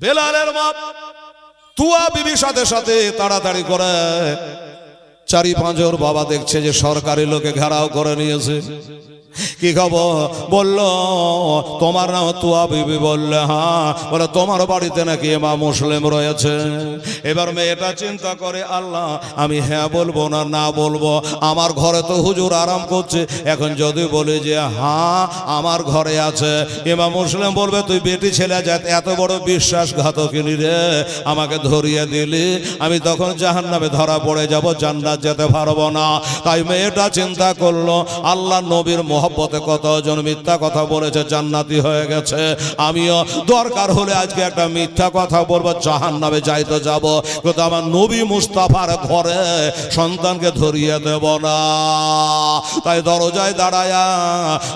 বেলালের মা তুয়া বিবির সাথে সাথে তাড়াতাড়ি করে চারি পাঁচর বাবা দেখছে যে সরকারি লোকে ঘেরাও করে নিয়েছে। কি খবর? বললো তোমার নাম তুয়া বিবি। বললে হ্যাঁ। বলে তোমার বাড়িতে নাকি ইমাম মুসলিম রয়েছে। এবার মেয়েটা চিন্তা করে আল্লাহ আমি হ্যাঁ বলবো না না বলবো, আমার ঘরে তো হুজুর আরাম করছে, এখন যদি বলি যে হ্যাঁ আমার ঘরে আছে, ইমাম মুসলিম বলবে তুই বেটি ছেলে যাত এত বড় বিশ্বাসঘাতকিনী রে, আমাকে ধরিয়ে দিলি, আমি তখন জাহান্নামে ধরা পড়ে যাব, জান্নাত যেতে পারবো না। তাই মেয়েটা চিন্তা করলো আল্লাহ নবীর মহব্বতে কতজন মিথ্যা কথা বলেছে জান্নাতি হয়ে গেছে, আমিও দরকার হলে আজকে একটা মিথ্যা কথা বলবো, জাহান্নামে যাই তো যাব, কিন্তু আমার নবী মুস্তাফার ঘরে সন্তানকে ধরিয়ে দেব না। তাই দরজায় দাঁড়ায়া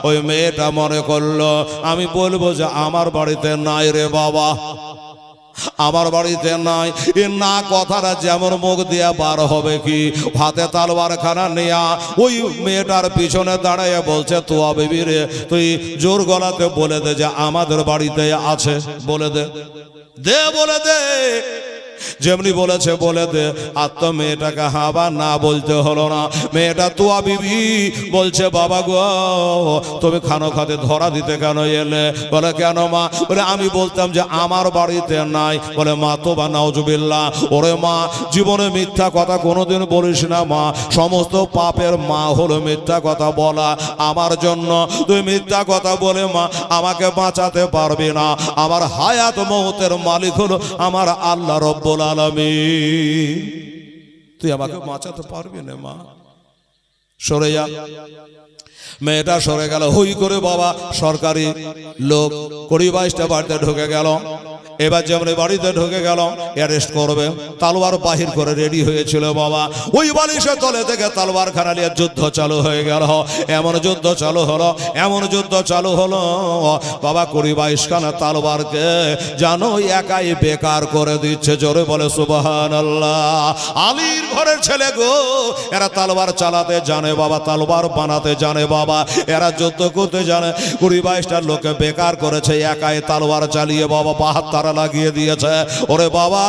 ওই মেয়েটা মনে করলো আমি বলবো যে আমার বাড়িতে নাই রে বাবা, আমার বাড়িতে নাই। এ না কথাটা যেমন মুখ দিয়া বার হবে কি, হাতে তালবার খানা নেয়া ওই মেয়েটার পিছনে দাঁড়াইয়া বলছে তুয়া বিবি রে তুই জোর গলাতে বলে দে যে আমাদের বাড়িতে আছে, বলে দে দে বলে দে। যেমনি বলেছে বলে দে। আর তো মেয়েটাকে হাবা না বলতে হলো না। মেয়েটা তুয়া বিবি বলছে বাবা গো তুমি খানো খাতে ধরা দিতে কেন এলে? বলে কেন মা? বলে আমি বলতাম যে আমার বাড়িতে নাই। বলে মা তো বা নাউজুবিল্লাহ, ওরে মা জীবনে মিথ্যা কথা কোনোদিন বলিস না মা, সমস্ত পাপের মা হলো মিথ্যা কথা বলা। আমার জন্য তুই মিথ্যা কথা বলে মা আমাকে বাঁচাতে পারবি না, আমার হায়াত মৌতের মালিক হলো আমার আল্লাহ রব্বুল আলামিন, তুই আমাকে বাঁচাতে পারবি না মা, সরে যা। মেয়েটা সরে গেল। হুই করে বাবা সরকারি লোক 20-22টা বাড়িতে ঢুকে গেল। এবার যেমন বাড়িতে ঢুকে গেল অ্যারেস্ট করবে, তালওয়ার বাহির করে রেডি হয়েছিল বাবা। ওই বালিশের তলে থেকে তালওয়ার খানা নিয়ে যুদ্ধ চালু হয়ে গেল। এমন যুদ্ধ চালু হলো, এমন যুদ্ধ চালু হলো বাবা 20-22 খানা তালওয়ারকে জানো একাই বেকার করে দিচ্ছে। জোরে বলে সুবহানাল্লাহ। আলীর ঘরের ছেলে গো, এরা তালওয়ার চালাতে জানে বাবা, তালওয়ার বানাতে জানে বাবা, এরা যুদ্ধ করতে জানে। 20-22টা লোকে বেকার করেছে, একাই তালওয়ার চালিয়ে বাবা 72 লাগিয়ে দিয়েছে। ওরে বাবা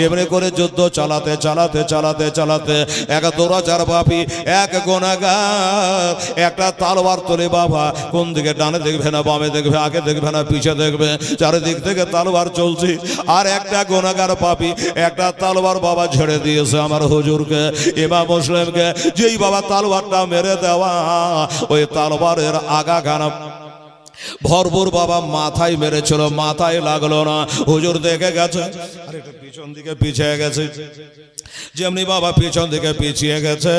এমনি করে যুদ্ধ চালাতে চালাতে চালাতে চালাতে এক দৌরাচার বাপি এক গুনাহগার একটা তালওয়ার তোলে বাবা, কোন দিকে ডানে দেখবে না বামে দেখবে, আগে দেখবে না পিছে দেখবে, চারিদিক থেকে তালওয়ার চলছে। আর একটা গুনাহগার পাপি একটা তালওয়ার বাবা ঝেড়ে দিয়েছে আমার হুজুরকে, ইমাম মুসলিমকে। যেই বাবা তালওয়ারটা মেরে দেওয়া, ওই তালওয়ারের আগা খানা ভরপুর বাবা মাথায় মেরেছিল, মাথায় লাগলো না। হুজুর দেখে গেছে আর একটু পিছন দিকে পিছিয়ে গেছে। যেমনি বাবা পিছন দিকে পিছিয়ে গেছে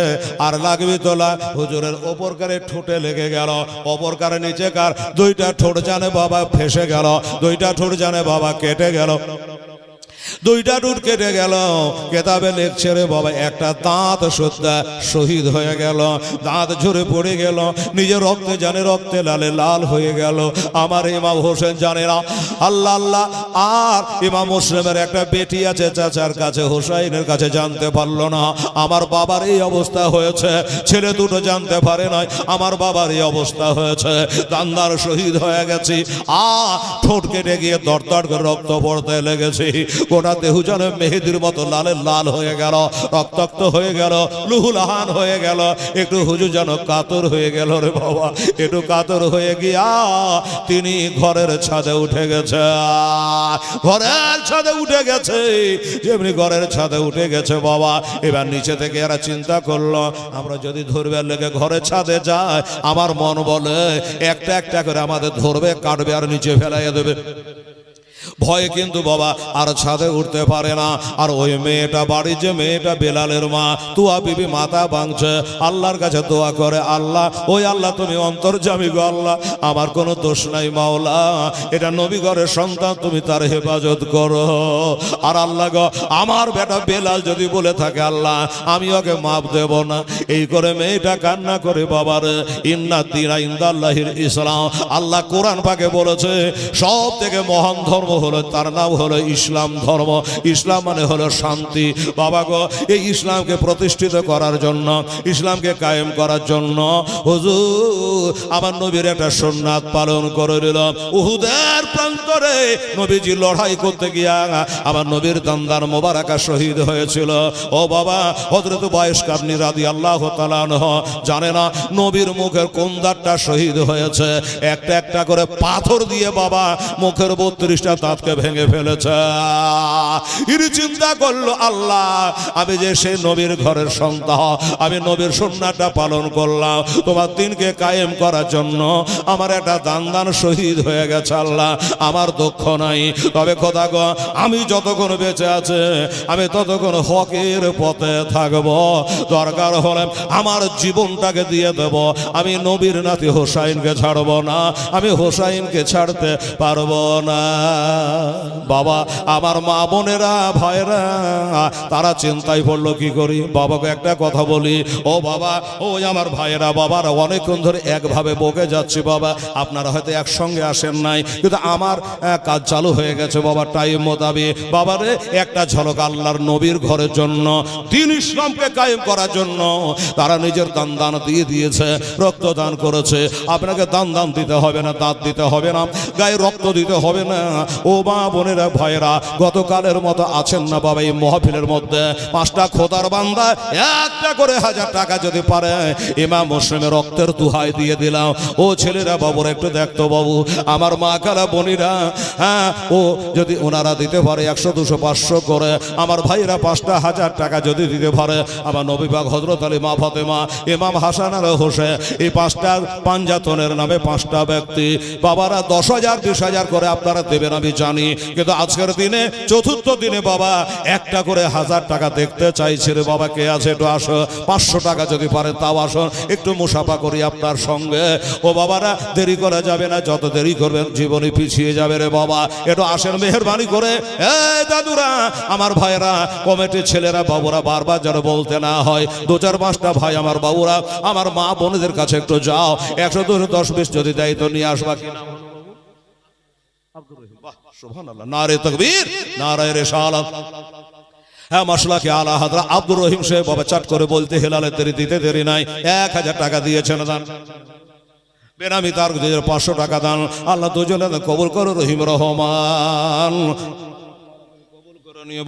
আর লাগবি তোলা, হুজুরের ওপরকারে ঠোঁটে লেগে গেল, ওপরকারে নিচেকার 2টা ঠোঁট জানে বাবা ফেসে গেল, 2টা ঠোঁট জানে বাবা কেটে গেল, 2টা ঠোঁট কেটে গেল। কেতাবে লিখছে রে বাবা একটা দাঁত সুদ্ধা শহীদ হয়ে গেল, দাঁত ঝরে পড়ে গেল, নিজের রক্তে জানে রক্তে লালে লাল হয়ে গেল। আমার ইমাম হোসেন জানে না আল্লাহ আল্লাহ। আর ইমাম মুসলিমের একটা বেটি আছে চাচার কাছে, হোসাইনের কাছে, জানতে পারলো না আমার বাবার এই অবস্থা হয়েছে। ছেলে দুটো জানতে পারে নাই আমার বাবার এই অবস্থা হয়েছে, দান্দার শহীদ হয়ে গেছি। ঠোঁট কেটে গিয়ে দরদর করে রক্ত পড়তে লেগেছে, গোটা দেহ যেন মেহেদির মতো লালে লাল হয়ে গেল, রক্তাক্ত হয়ে গেল, লুহুলাহান হয়ে গেল। একটু হুজুর যেন কাতর হয়ে গেল রে বাবা, একটু কাতর হয়ে গিয়া তিনি ঘরের ছাদে উঠে গেছে, ঘরের ছাদে উঠে গেছে। যেমনি ঘরের ছাদে উঠে গেছে বাবা, এবার নিচে থেকে এরা চিন্তা করলো আমরা যদি ধরবে লেগে ঘরের ছাদে যায়, আমার মন বলে একটা একটা করে আমাদের ধরবে, কাটবে আর নিচে ফেলাইয়া দেবে। ভয়ে কিন্তু বাবা আর ছাদে উঠতে পারে না। আর ওই মেয়েটা বাড়ির যে মেয়েটা বেলালের মা তুয়া বিবি মাথা ভাঙছে, আল্লাহর কাছে দোয়া করে আল্লাহ ওই আল্লাহ তুমি অন্তর্যামী গো আল্লাহ, আমার কোনো দোষ নাই মাওলা, এটা নবী ঘরের সন্তান, তুমি তার হেফাজত করো। আর আল্লাহ গো আমার বেটা বেলাল যদি বলে থাকে আল্লাহ আমি ওকে মাপ দেব না। এই করে মেয়েটা কান্না করে বাবার ইন্না দীনা ইনদাল্লাহিল ইসলাম। আল্লাহ কোরআন পাকে বলেছে সব থেকে মহান ধর্ম হলো, তার নাম হলো ইসলাম ধর্ম। ইসলাম মানে হলো শান্তি। বাবা গো, এই ইসলামকে প্রতিষ্ঠিত করার জন্য, ইসলামকে কায়েম করার জন্য হুজুর আমার নবীর একটা সুন্নাত পালন করে দিল। উহুদের প্রান্তরে নবীজি লড়াই করতে গিয়া আমার নবীর দান্দার মোবারকা শহীদ হয়েছিল। ও বাবা, হযরত বয়স কাবনি রাদিয়াল্লাহু তাআলা আনহু জানে না নবীর মুখের কোন দাঁতটা শহীদ হয়েছে। একটা একটা করে পাথর দিয়ে বাবা মুখের 32টা দাঁতকে ভেঙে ফেলেছে। ইনি চিন্তা করলো, আল্লাহ আমি যে সেই নবীর ঘরের সন্তান, আমি নবীর সুন্নাতটা পালন করলাম, তোমার দিনকে কায়েম করার জন্য আমার একটা দান শহীদ হয়ে গেছে। আল্লাহ আমার দুঃখ নাই, তবে খোদা গো আমি যতক্ষণ বেঁচে আছে আমি ততক্ষণ হকের পথে থাকব। দরকার হলে আমার জীবনটাকে দিয়ে দেব, আমি নবীর নাতি হোসাইনকে ছাড়ব না, আমি হোসাইনকে ছাড়তে পারবো না। বাবা আমার মা বোনেরা ভাইরা তারা চিন্তায় পড়লো কি করি। বাবাকে একটা কথা বলি, ও বাবা ওই আমার ভাইয়েরা বাবারা অনেকক্ষণ ধরে একভাবে বকে যাচ্ছে। বাবা আপনারা হয়তো একসঙ্গে আসেন নাই, কিন্তু আমার কাজ চালু হয়ে গেছে বাবা টাইম মোতাবেক। বাবারে একটা ঝলক আল্লাহর নবীর ঘরের জন্য, দ্বীন ইসলামকে কায়েম করার জন্য তারা নিজের দান দিয়ে দিয়েছে, রক্তদান করেছে। আপনাকে দান দিতে হবে না, দাঁত দিতে হবে না, গায়ে রক্ত দিতে হবে না। ও মা বোনেরা ভাইয়েরা গতকালের মতো আছেন না বাবা এই মাহফিলের মধ্যে? 5টা খোদার বান্দা একটা করে 1000 টাকা যদি পারে ইমাম মুসলিমের রক্তের দুহাই দিয়ে দিলাম। ও ছেলেরা বাবুরা একটু দেখতো বাবু, আমার মা কালা বোনিরা, হ্যাঁ ও যদি ওনারা দিতে পারে 100 200 500 করে, আমার ভাইরা 5টা 1000 টাকা যদি দিতে পারে, আমার নবী পাক হযরত আলী, মা ফাতেমা, ইমাম হাসান আর হোসেন, এই 5টা পাঞ্জাতনের নামে 5টা ব্যক্তি বাবারা 10,000 20,000 করে আপনারা দেবেন আমি জানি, কিন্তু আজকের দিনে চতুর্থ দিনে বাবা একটা করে 1000 টাকা দেখতে চাইছে রে বাবা। কে আছে একটু আসো, 500 টাকা যদি পারে তাও আসুন, একটু মুসাফা করি আপনার সঙ্গে। ও বাবারা দেরি করা যাবে না, যত দেরি করবেন জীবনে পিছিয়ে যাবে রে বাবা। একটু আসেন মেহেরবানি করে। এই দাদুরা, আমার ভাইরা, কমিটির ছেলেরা বাবুরা বারবার যেন বলতে না হয়, 2-4-5টা ভাই আমার বাবুরা আমার মা বোনদের কাছে একটু যাও, 100 200 10 20 যদি দেয় তো নিয়ে আসবা। কি নাম হলো আব্দুর রহিম? বাহ সুবহানাল্লাহ, নারে তাকবীর, নারে রিসালাত। হ্যাঁ মাশাআল্লাহ, আলা হাজরা আব্দুর রহিম সাহেব বাবা চাট করে বলতে হেলালে তেরি দিতে দেরি নাই, 1000 টাকা দিয়েছেন দান। বেনামি তার 500 টাকা দান। আল্লাহ দুজনে কবুল করো রহিম রহমান।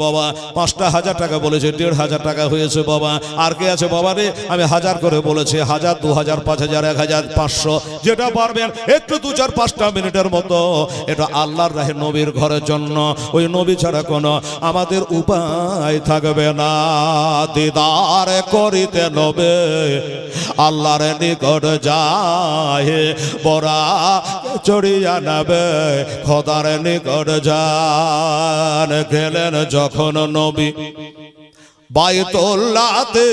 বাবা 5টা 1000 টাকা বলেছে, 1500 টাকা হয়েছে বাবা। আর কে আছে বাবা রে? আমি 1000 করে বলেছি, 1000 2000 5000 1000 500 যেটা পারবেন একটু 2-4-5টা মিনিটের মতো এটা আল্লাহর রাহে নবীর ঘরের জন্য। ওই নবী ছাড়া কোনো আমাদের উপায় থাকবে না। দিদার করিতে নবে আল্লাহর নিকট যায়, বড়া চড়িয়া নেবে খোদার নিকট যান। গেলেন যখন নবী বাইতুল্লাহতে,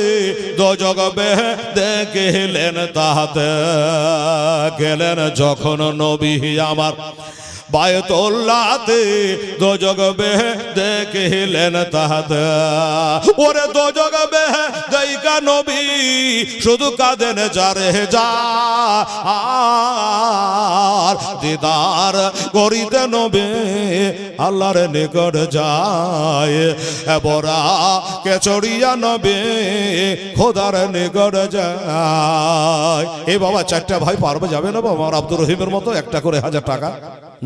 দোজখ বেহেশতে গেলেন তাহাতে। গেলেন যখন নবী আমার বায়তুল্লাহতে, দোজখ বেহেশতে গেলেন তাহাতে। ওরে দোজখ বেহেশতে কা নবী শুধু কাঁদেন যারে যার, দিদার করিতে নবী আল্লাহর নিকট যায়, বড়া কে চড়িয়া নবী খোদার নিকট যায়। এই বাবা 4টা ভাই পারবে যাবে না বাবা? আমার আব্দুর রহিমের মতো একটা করে 1000 টাকা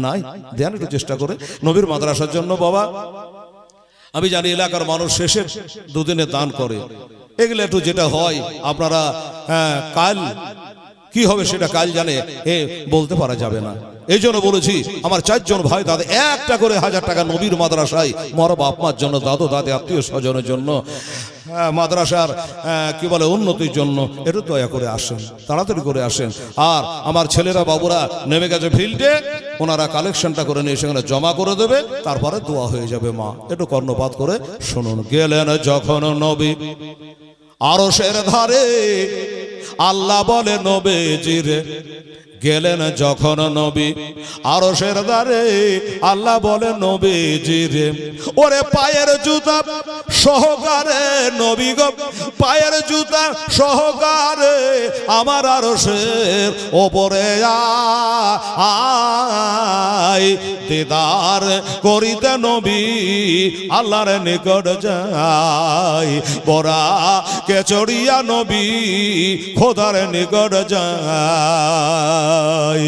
নাই, দেন একটু চেষ্টা করে নবীর মাদ্রাসার জন্য বাবা। আমি জানি এলাকার মানুষ শেষের 2 দিনে দান করে, এগুলো একটু যেটা হয় আপনারা কাল কি হবে সেটা কাল জানে, বলতে পারা যাবে না। এই জন্য বলেছি আমার 4 জন ভাই দাদা একটা করে 1000 টাকা নবীর মাদ্রাসায় মর বাপ মার জন্য, দাদু দাদি আত্মীয় স্বজনের জন্য, মাদ্রাসার কি বলে উন্নতির জন্য একটু দয়া করে আসেন, তাড়াতাড়ি করে আসেন। আর আমার ছেলেরা বাবুরা নেমে গেছে ফিল্ডে, ওনারা কালেকশনটা করে নিয়ে সেখানে জমা করে দেবে, তারপরে দোয়া হয়ে যাবে। মা একটু কর্ণপাত করে শুনুন। গেলেন যখন নবী আরশের ধারে, আল্লাহ বলে নবীজিরে গেলেন যখন নবী আরশের দ্বারে, আল্লাহ বলে নবীজি রে, ওরে পায়ের জুতা সহকারে নবী গো, পায়ের জুতা সহকারে আমার আরশের ওপরে আয়, দিদার করিতে নবী আল্লাহর নিকট যায়, বড়া কেচড়িয়া নবী খোদার নিকট যায়।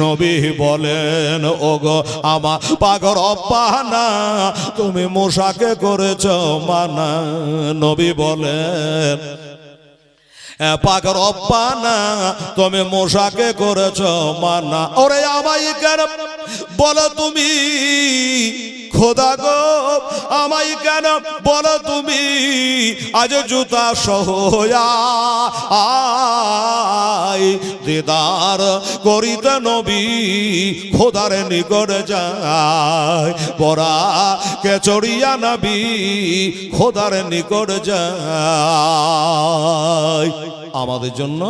নবী বলেন ওগো আমার পাগর অব্বানা, তুমি মূসাকে করেছ মানা। নবী বলেন পাগর অব্বানা, তুমি মূসাকে করেছ মানা। ওরে আমায় কেন বলো তুমি খোদা গো, আমায় কেন বলো তুমি আজ জুতা সহয়া আয়, দিদার করিতে নবী খোদার নিকট যায়, পরা কেচড়িয়া নবী খোদার নিকট যায়। আমাদের জন্য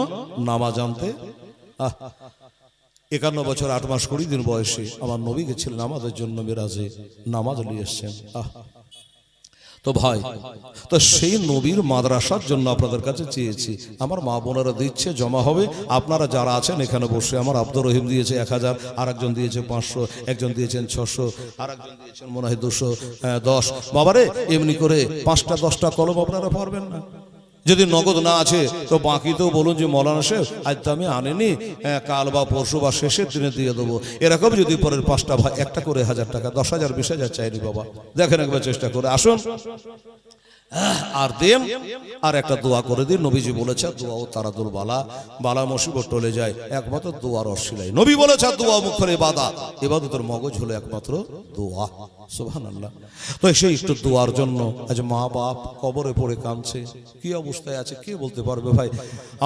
নামাজ আনতে 51 বছর 8 মাস 20 দিন বয়সে আমার নবী গেছিলেন আমাদের জন্য মেরাজে, নামাজ নিয়ে এসছেন। তো ভাই, তো সেই নবীর মাদ্রাসার জন্য আপনাদের কাছে চেয়েছি। আমার মা বোনেরা দিচ্ছে, জমা হবে। আপনারা যারা আছেন এখানে বসে, আমার আব্দুর রহিম দিয়েছে 1000, আর একজন দিয়েছে 500, একজন দিয়েছেন 600, আর একজন দিয়েছেন মনে হয় 210। বাবারে, এমনি করে 5টা 10টা কলম আপনারা পারবেন না। যদি নগদ না আছে তো বাকি তো বলুন যে মৌলানা সাহেব আজ তো আমি আনিনি, কাল বা পরশু বা শেষের দিনে দিয়ে দেবো। এরকম যদি পরের 5টা ভাই একটা করে 1000 টাকা, 10,000 20,000 চাইনি বাবা, দেখেন একবার চেষ্টা করে আসুন আর দেন। আর একটা দোয়া করে দিন, নবীজি বলেছে দোয়া ও তারাদুল বালা, বালা মুসিবত টলে যায় একমাত্র দোয়ার অশিলাই। নবী বলেছে দোয়া মুখের ইবাদত, ইবাদতের মগজ হলো একমাত্র দোয়া। সুবহানাল্লাহ। তো সেই একটু দোয়ার জন্য আজ মা বাপ কবরে পড়ে কাঁদছে, কি অবস্থায় আছে কে বলতে পারবে ভাই?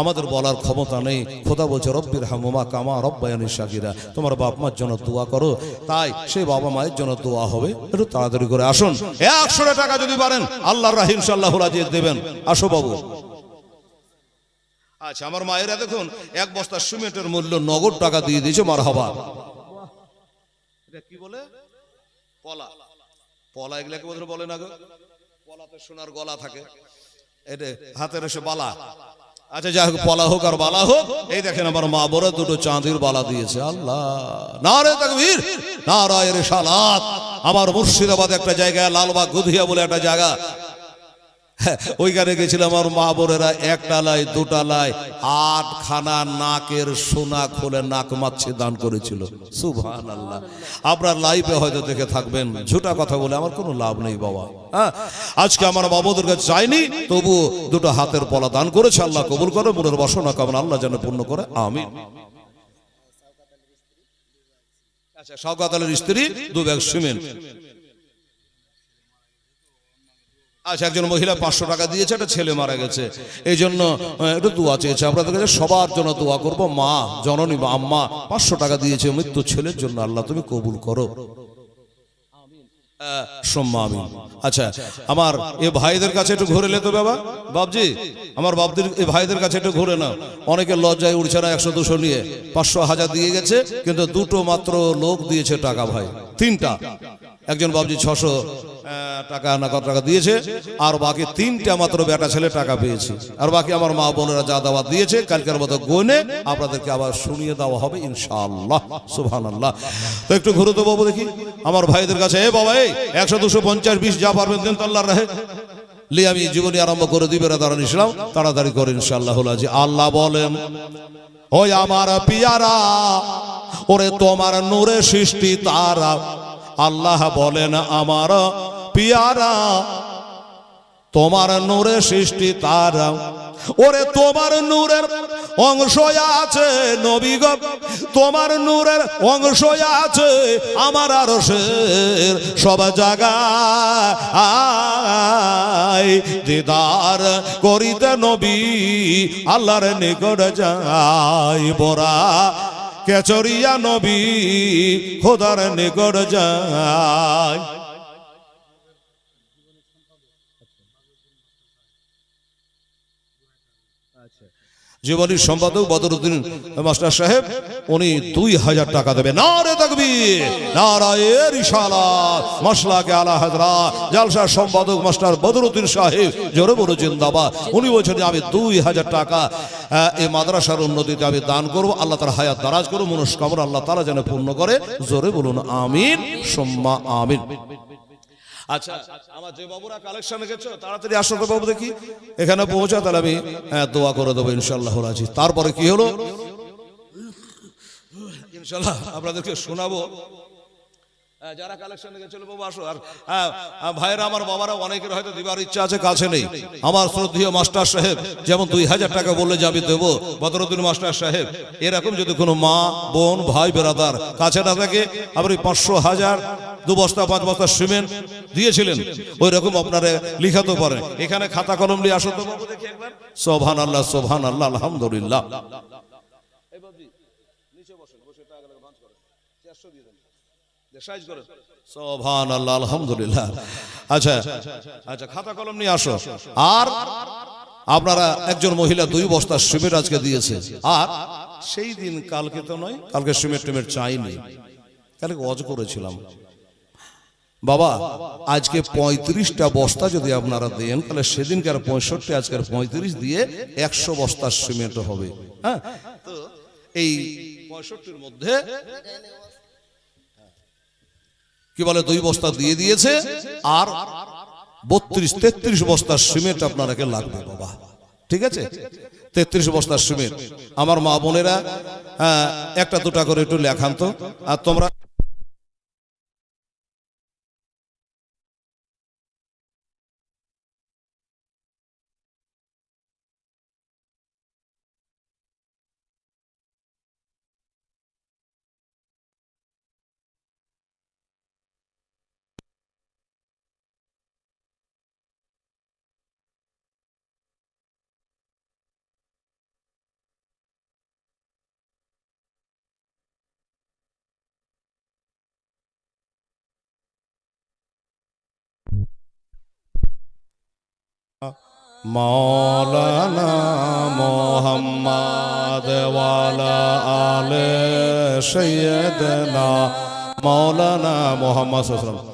আমাদের বলার ক্ষমতা নেই। খোদা বলছে রব্বির হামুমা কামা রব্বায়ানি সাগীরা, তোমার বাপ মার জন্য দোয়া করো, তাই সেই বাবা মায়ের জন্য দোয়া হবে। একটু তাড়াতাড়ি করে আসুন, 100 টাকা যদি পারেন আল্লাহর রাহ ইনশাআল্লাহ রাজি দেবেন। আসো বাবু। আচ্ছা, আমার মায়েরা দেখুন 1 বস্তা সিমেন্টের মূল্য নগদ টাকা দিয়ে দিয়েছে। মারহাবা। এটা কি বলে? পলা। পলা এগুলাকে বোধহয় বলে না গো, পলাতে সোনার গলা থাকে, এটা হাতের এসে বালা। আচ্ছা, যাই হোক, পলা হোক আর বালা হোক, এই দেখেন আমার মা বড় 2টো চাঁদির বালা দিয়েছে। আল্লাহ, নারে তাকবীর, নারায়ে রিসালাত। আমার মুর্শিদাবাদ একটা জায়গা, লালবাগ গুধিয়া বলে একটা জায়গা, ওইখানে গেছিলাম। আমার মা বোনেরা 1টালায় 2টালায় 8খানা নাকের সোনা খুলে নাক মাছি দান করেছিল। সুবহানাল্লাহ। আপনার লাইফে হয়তো দেখে থাকবেন, ঝুটা কথা বলে আমার কোনো লাভ নেই বাবা। হ্যাঁ, আজকে আমার বাবুদের কাছে চাইনি, তবু 2টো হাতের পলা দান করেছে। আল্লাহ কবুল করে, মনের বাসনা কামনা আল্লাহ যেন পূর্ণ করে, আমিন। আচ্ছা, শওকত আলীর স্ত্রী 2 ব্যাগ সিমেন্ট। আচ্ছা, একজন মহিলা 500 টাকা দিয়েছে, একটা ছেলে মারা গেছে, এই জন্য একটু দোয়া চেয়েছে আপনাদের কাছে। সবার জন্য দোয়া করবো। মা জননী বা আম্মা 500 টাকা দিয়েছে মৃত্যু ছেলের জন্য, আল্লাহ তুমি কবুল করো, আমিন। আচ্ছা, আমার এই ভাইদের কাছে একটু ঘুরে লেতো বাবা, বাবজি, আমার বাবদের এই ভাইদের কাছে একটু ঘুরে না। অনেকে লজ্জায় উঠছে না, 100-200 নিয়ে 500-1000 দিয়ে গেছে, কিন্তু 2টো মাত্র লোক দিয়েছে টাকা ভাই, 3টা। একজন বাবজি 600 টাকা না কত টাকা দিয়েছে, আর বাকি 3টা মাত্র বেটা ছেলে টাকা পেয়েছে। আর বাকি আমার মা বোনেরা যা দাওয়াত দিয়েছে কালকের মতো গনে আপনাদেরকে আবার শুনিয়ে দেওয়া হবে ইনশাআল্লাহ। সুবহানাল্লাহ। তো একটু ঘুরে তো বাবু দেখি আমার ভাইদের কাছে। এ বাবা, এই 100, 200, 50, 20 যা পারবেন দেন তো আল্লাহর রাহে। লি আমি জীবনী আরম্ভ করে দিবে দাঁড়ান ইসলাম, তাড়াতাড়ি করে ইনশাআল্লাহ। আল্লাহ বলেন, ওই আমার পিয়ারা, ওরে তোমার নূরে সৃষ্টি তারা। আল্লাহ বলেন আমার পিয়ারা, তোমার নূরে সৃষ্টি তারা, ওরে তোমার নূরের অংশ আছে নবী গো, তোমার নূরের অংশ আছে আমার আরশের সব জায়গায়। দিদার করিতে নবী আল্লাহর নিকট যায়, বরা কেচরিয়া নবী খোদার নিকট যায়। জীবনীর সম্পাদক বদরুদ্দিন মাস্টার সাহেব উনি 2000 টাকা দেবে। নারে তাকবীর, নারায়ে রিসালাত, মাসলাকে আলা হযরত জালসার সম্পাদক মাস্টার বদরুদ্দিন সাহেব, জোরে বলো জিন্দাবাদ। উনি বলছেন যে আমি 2000 টাকা এই মাদ্রাসার উন্নতিতে আমি দান করব। আল্লাহ তাআলা হায়াত দারাজ করুন, মনস্কামনা আল্লাহ তাআলা যেন পূর্ণ করে। জোরে বলুন আমিন সুম্মা আমিন। আচ্ছা, আমার যে বাবুরা কালেকশনে গেছো তাড়াতাড়ি আসো তো বাবু, দেখি এখানে পৌঁছা, তাহলে আমি দোয়া করে দেবো ইনশাআল্লাহ রাজি। তারপরে কি হলো ইনশাআল্লাহ আপনাদেরকে শোনাবো। যারা কালেকশনে গেছিল বাবু আসো। আর ভাইরা আমার বাবারা অনেকের হয়তো দিবার ইচ্ছা আছে, কাছে নেই। আমার শ্রদ্ধেয় মাস্টার সাহেব যেমন 2000 টাকা বললে যে আমি দেবো, বদরুদ্দিন মাস্টার সাহেব এরকম যদি কোনো মা বোন ভাই বেরাদার কাছে না থাকে, আপনি 500 1000 2 বস্তা 5 বস্তা সিমেন্ট দিয়েছিলেন, ওই রকম আপনারা লিখাতে পারেন। এখানে খাতা কলম নিয়ে আসো তো বাবু, দেখি একবার। সুবহানাল্লাহ সুবহানাল্লাহ আলহামদুলিল্লাহ। এই বাবজি নিচে বসেন, বসে টাকা ভাঁজ করেন, 400 দিয়ে দেন, সাইজ করেন। সুবহানাল্লাহ আলহামদুলিল্লাহ। আচ্ছা আচ্ছা, খাতা কলম নিয়ে আসো। আর আপনারা একজন মহিলা 2 বস্তা সিমেন্ট আজকে দিয়েছে। আর সেই দিন কালকে তো নয়, কালকে সিমেন্ট টিমেন্ট চাইনি, কালকে ওয়াজ করেছিলাম বাবা। আজকে 35টা বস্তা যদি আপনারা দেন, তাহলে সেদিনকার 65, আজকের 35 দিয়ে 100 বস্তা সিমেন্ট হবে। হ্যাঁ, তো এই 65-র মধ্যে কি বলে 2 বস্তা দিয়ে দিয়েছে, আর 32-33 বস্তা সিমেন্ট আপনারাকে লাগবে বাবা। ঠিক আছে, 33 বস্তা সিমেন্ট। আমার মা বোনেরা একটা দুটা করে একটু লেখান তো। আর তোমরা মৌলানা মোহাম্মদ ওয়ালা আলে সৈয়দনা মৌলানা মোহাম্মদ সাল্লাল্লাহু আলাইহি ওয়াসাল্লাম।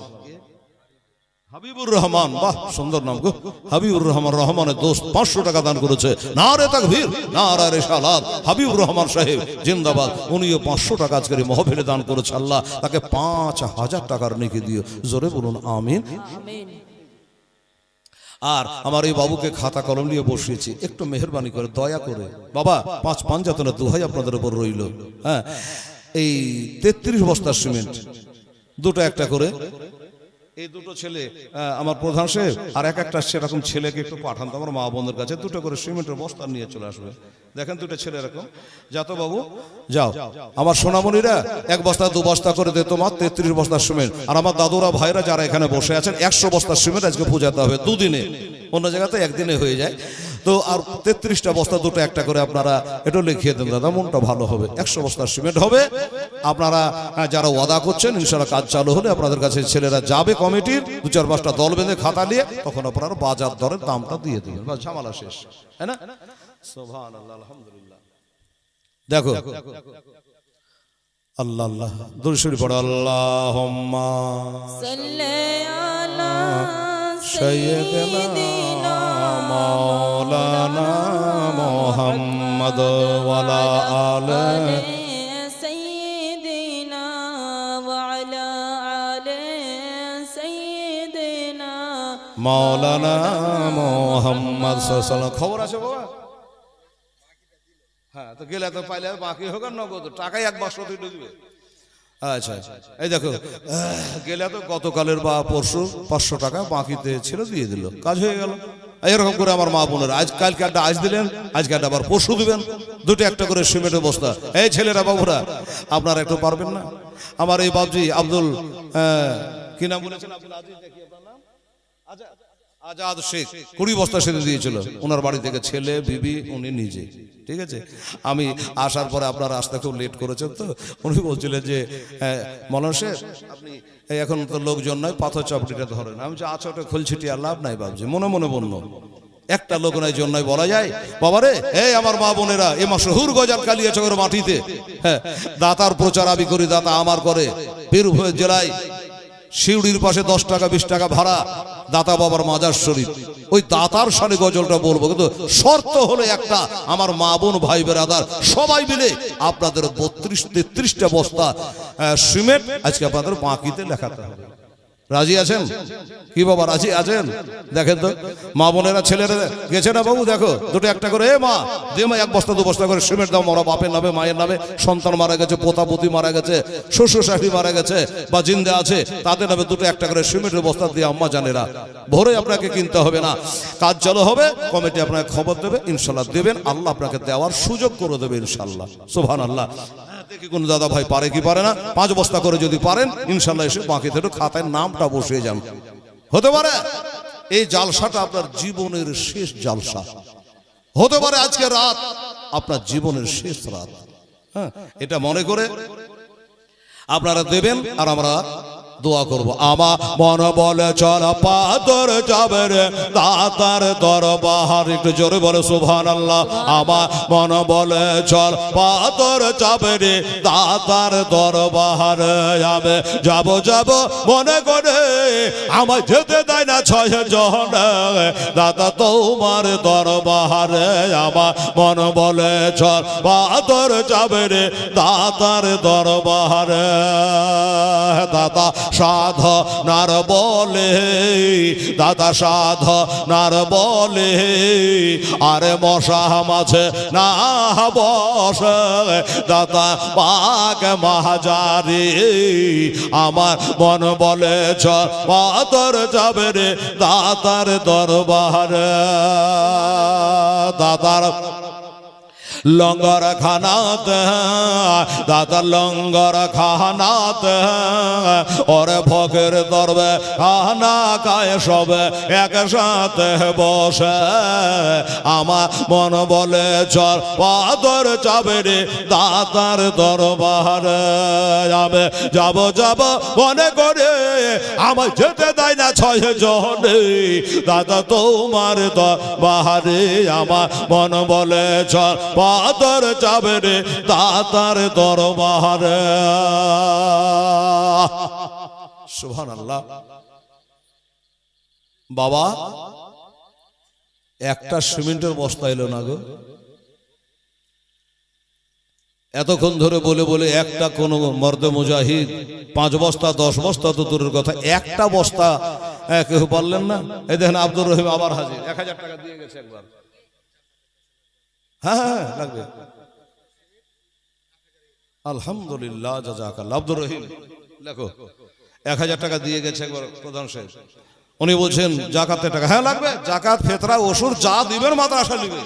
হাবিবুর রহমান, বাহ সুন্দর নাম গো, হাবিবুর রহমান, রহমানের দোস্ত, 500 টাকা দান করেছে। নারে তাকবীর, নারে রিসালাত, হাবিবুর রহমান সাহেব জিন্দাবাদ। উনিও 500 টাকা আজকের মাহফিলে দান করেছে। আল্লাহ তাকে 5000 টাকার নেকি দিও। জোরে বলুন আমিন আমিন। আর আমার এই বাবুকে খাতা কলম নিয়ে বসিয়েছি, একটু মেহেরবানি করে দয়া করে বাবা 5 পাঞ্জাতনের দোহাই আপনাদের উপর রইল। হ্যাঁ, এই 33 বস্তা সিমেন্ট, দুটো একটা করে, এই দুটো ছেলে আমার প্রধান সাহেব আর একটা সেরকম ছেলেকে একটু পাঠান তো আমার মা বোনদের কাছে, দুটো করে সিমেন্টের বস্তা নিয়ে চলে আসবে। দেখেন দুটো ছেলে এরকম, যাতো বাবু যাও। আমার সোনামণিরা 1 বস্তা 2 বস্তা করে দে তোমার 33 বস্তা সিমেন্ট। আর আমার দাদুরা ভাইরা যারা এখানে বসে আছেন 100 বস্তা সিমেন্ট আজকে পূজাতে হবে 2 দিনে, অন্য জায়গাতে 1 দিনে হয়ে যায়। তো আর 33টা বস্তা দুটো একটা করে আপনারা একটু লিখিয়ে দেন দাদা, মনটা ভালো হবে। 100 বস্তা সিমেন্ট হবে। আপনারা যারা ওয়াদা করছেন ইনশাআল্লাহ কাজ চালু হলে আপনাদের কাছে ছেলেরা যাবে কমিটির, 2-4-5টা দল বেঁধে খাতা নিয়ে, তখন আপনারা বাজার দরের দামটা দিয়ে দিবেন, বাস ঝামেলা শেষ। হ্যাঁ না? সুবহানাল্লাহ আলহামদুলিল্লাহ। দেখো আল্লাহ আল্লাহ দরুদ শরীফ পড়ো। আল্লাহুম্মা সাল্লি আলা সাইয়্যিদিনা মাওলানা মুহাম্মদ ওয়া আলা আলি সাইয়্যিদিনা ওয়া আলা আলি সাইয়্যিদিনা মাওলানা মুহাম্মদ সাল্লাল্লাহু আলাইহি ওয়াসাল্লাম। খবর আছে বাবা? হ্যাঁ, তো গেলে তো পাইলে বাকি হোক আর নগদ টাকাই 1 বাক্স ঢুকবে। আচ্ছা, এই দেখো গেলে তো গতকালের বা পরশু 500 টাকা বাকিতে ছিল, দিয়ে দিল, কাজ হয়ে গেল। এরকম করে আমার মা বোনেরা আজ কালকে একটা আজ দিলেন, আজকে একটা আবার পরশু দিবেন, দুটো একটা করে সিমেন্টের বস্তা। এই ছেলেরা বাবুরা আপনারা একটু পারবেন না? আমার এই বাবজি আব্দুল কি নাম বলেছেন, আব্দুল আজিজ নাকি আপনার নাম? আজাদ শেখ 20 বস্তা সেদিন দিয়েছিল ওনার বাড়ি থেকে, ছেলে বিবি উনি নিজে। ঠিক আছে, আমি আসার পরে আপনারা আসতে খুব লেট করেছেন, তো উনি বলছিলেন যে মৌলানা সাহেব আপনি এখন তো লোকজন নয়, পাথর চাপড়িটা ধরেন। আমি যে আচ্ছা ওটা খোলছিটি আর লাভ নাই বাবজি, মনে মনে বলল একটা লোক নাই জন্যই বলা যায় বাবারে এই আমার মা বোনেরা এ মশহুর গজাল কালিয়াচকের মাটিতে হ্যাঁ দাতার প্রচার আমি করি, দাতা আমার করে। বীরভূম জেলায় শিউড়ির পাশে 10 টাকা 20 টাকা ভাড়া দাতা বাবার মাজার শরীফ। ওই দাতার সালে গজলটা বলবো, কিন্তু শর্ত হলো একটা, আমার মা বোন ভাই বেরাদার সবাই মিলে আপনাদের 32-33টা বস্তা সিমেন্ট আজকে আপনাদের বাকিতে লেখাতে হবে। রাজি আছেন কি বাবা? রাজি আছেন? দেখেন তো মা বোনেরা ছেলেরা গেছে না বাবু, দেখো দুটো একটা করে, এ মা দে মা 1 বস্তা 2 বস্তা করে সিমেন্ট দাও, মরা বাপের নামে মায়ের নামে, সন্তান মারা গেছে, পোতাপতি মারা গেছে, শ্বশুর শাশুড়ি মারা গেছে বা জিন্দা আছে তাদের নামে দুটো একটা করে সিমেন্টের বস্তা দিয়ে আম্মা জানেরা ভোরে আপনাকে কিনতে হবে না, কাজ চালু হবে, কমিটি আপনাকে খবর দেবে, ইনশাল্লাহ দেবেন, আল্লাহ আপনাকে দেওয়ার সুযোগ করে দেবে ইনশাল্লাহ। সুবহানাল্লাহ। দেখি কোন দাদা ভাই পারে কি পারে না, 5 বস্তা করে যদি পারেন ইনশাল্লাহ এসে বাকিতে একটু খাতায় নামটা বসিয়ে যান। হতে পারে এই জালসাটা আপনার জীবনের শেষ জালসা, হতে পারে আজকে রাত আপনার জীবনের শেষ রাত। হ্যাঁ, এটা মনে করে আপনারা দেবেন আর আমরা দোয়া করব। আমার মন বলে চল পাদর যাবে রে দাতার দরবার, একটু জোরে বলে সুবহানাল্লাহ। আমার মন বলে চল পাদর যাবে রে দাতার দরবার, যাবে যাব যাব মনে করে আমার যেতে দেয় না 6 জন দাদা তোমার দরবারে। আমার মন বলে চল পাদর যাবে রে দাতার দরবারে, দাদা সাধনার বলে, দাদা সাধনার বলে আরে মশা মাঝে না বসে দাদা বাগ মাহাজারি। আমার মন বলে চল পাদর যাবে রে দাতার দরবারে, দাদার লঙ্গর খানাতে, দাদা লঙ্গর খানাতে ওরে ভোগের দরবে খানা খায় সবে একসাথে বসে। আমার মন বলে চল পাদর যাবে রে দাতার দরবারে, যাবে যাব যাব মনে করে আমার যেতে দেয় না 6 জনে দাদা তোমার দরবারে। আমার মন বলে চল পাদর যাবে রে দাতার দরবারে। সুবহানাল্লাহ। বাবা একটা সিমেন্টের বস্তা এলো না গো, এতক্ষণ ধরে বলে বলে একটা কোন মর্দে মুজাহিদ 5 বস্তা 10 বস্তা তো দূরের কথা, একটা বস্তা কেউ পারলেন না। এই দেখেন আব্দুর রহিম আবার হাজির, 1000 টাকা দিয়ে গেছে একবার। হ্যাঁ হ্যাঁ লাগবে, আলহামদুলিল্লাহ জাযাকাল্লাহ। আব্দুর রহিম লেখো 1000 টাকা দিয়ে গেছে একবার প্রধান সাহেব, উনি বলছেন জাকাতের টাকা। হ্যাঁ লাগবে, জাকাত ফেতরা ওসুর যা দিবেন মাদ্রাসা নিবে,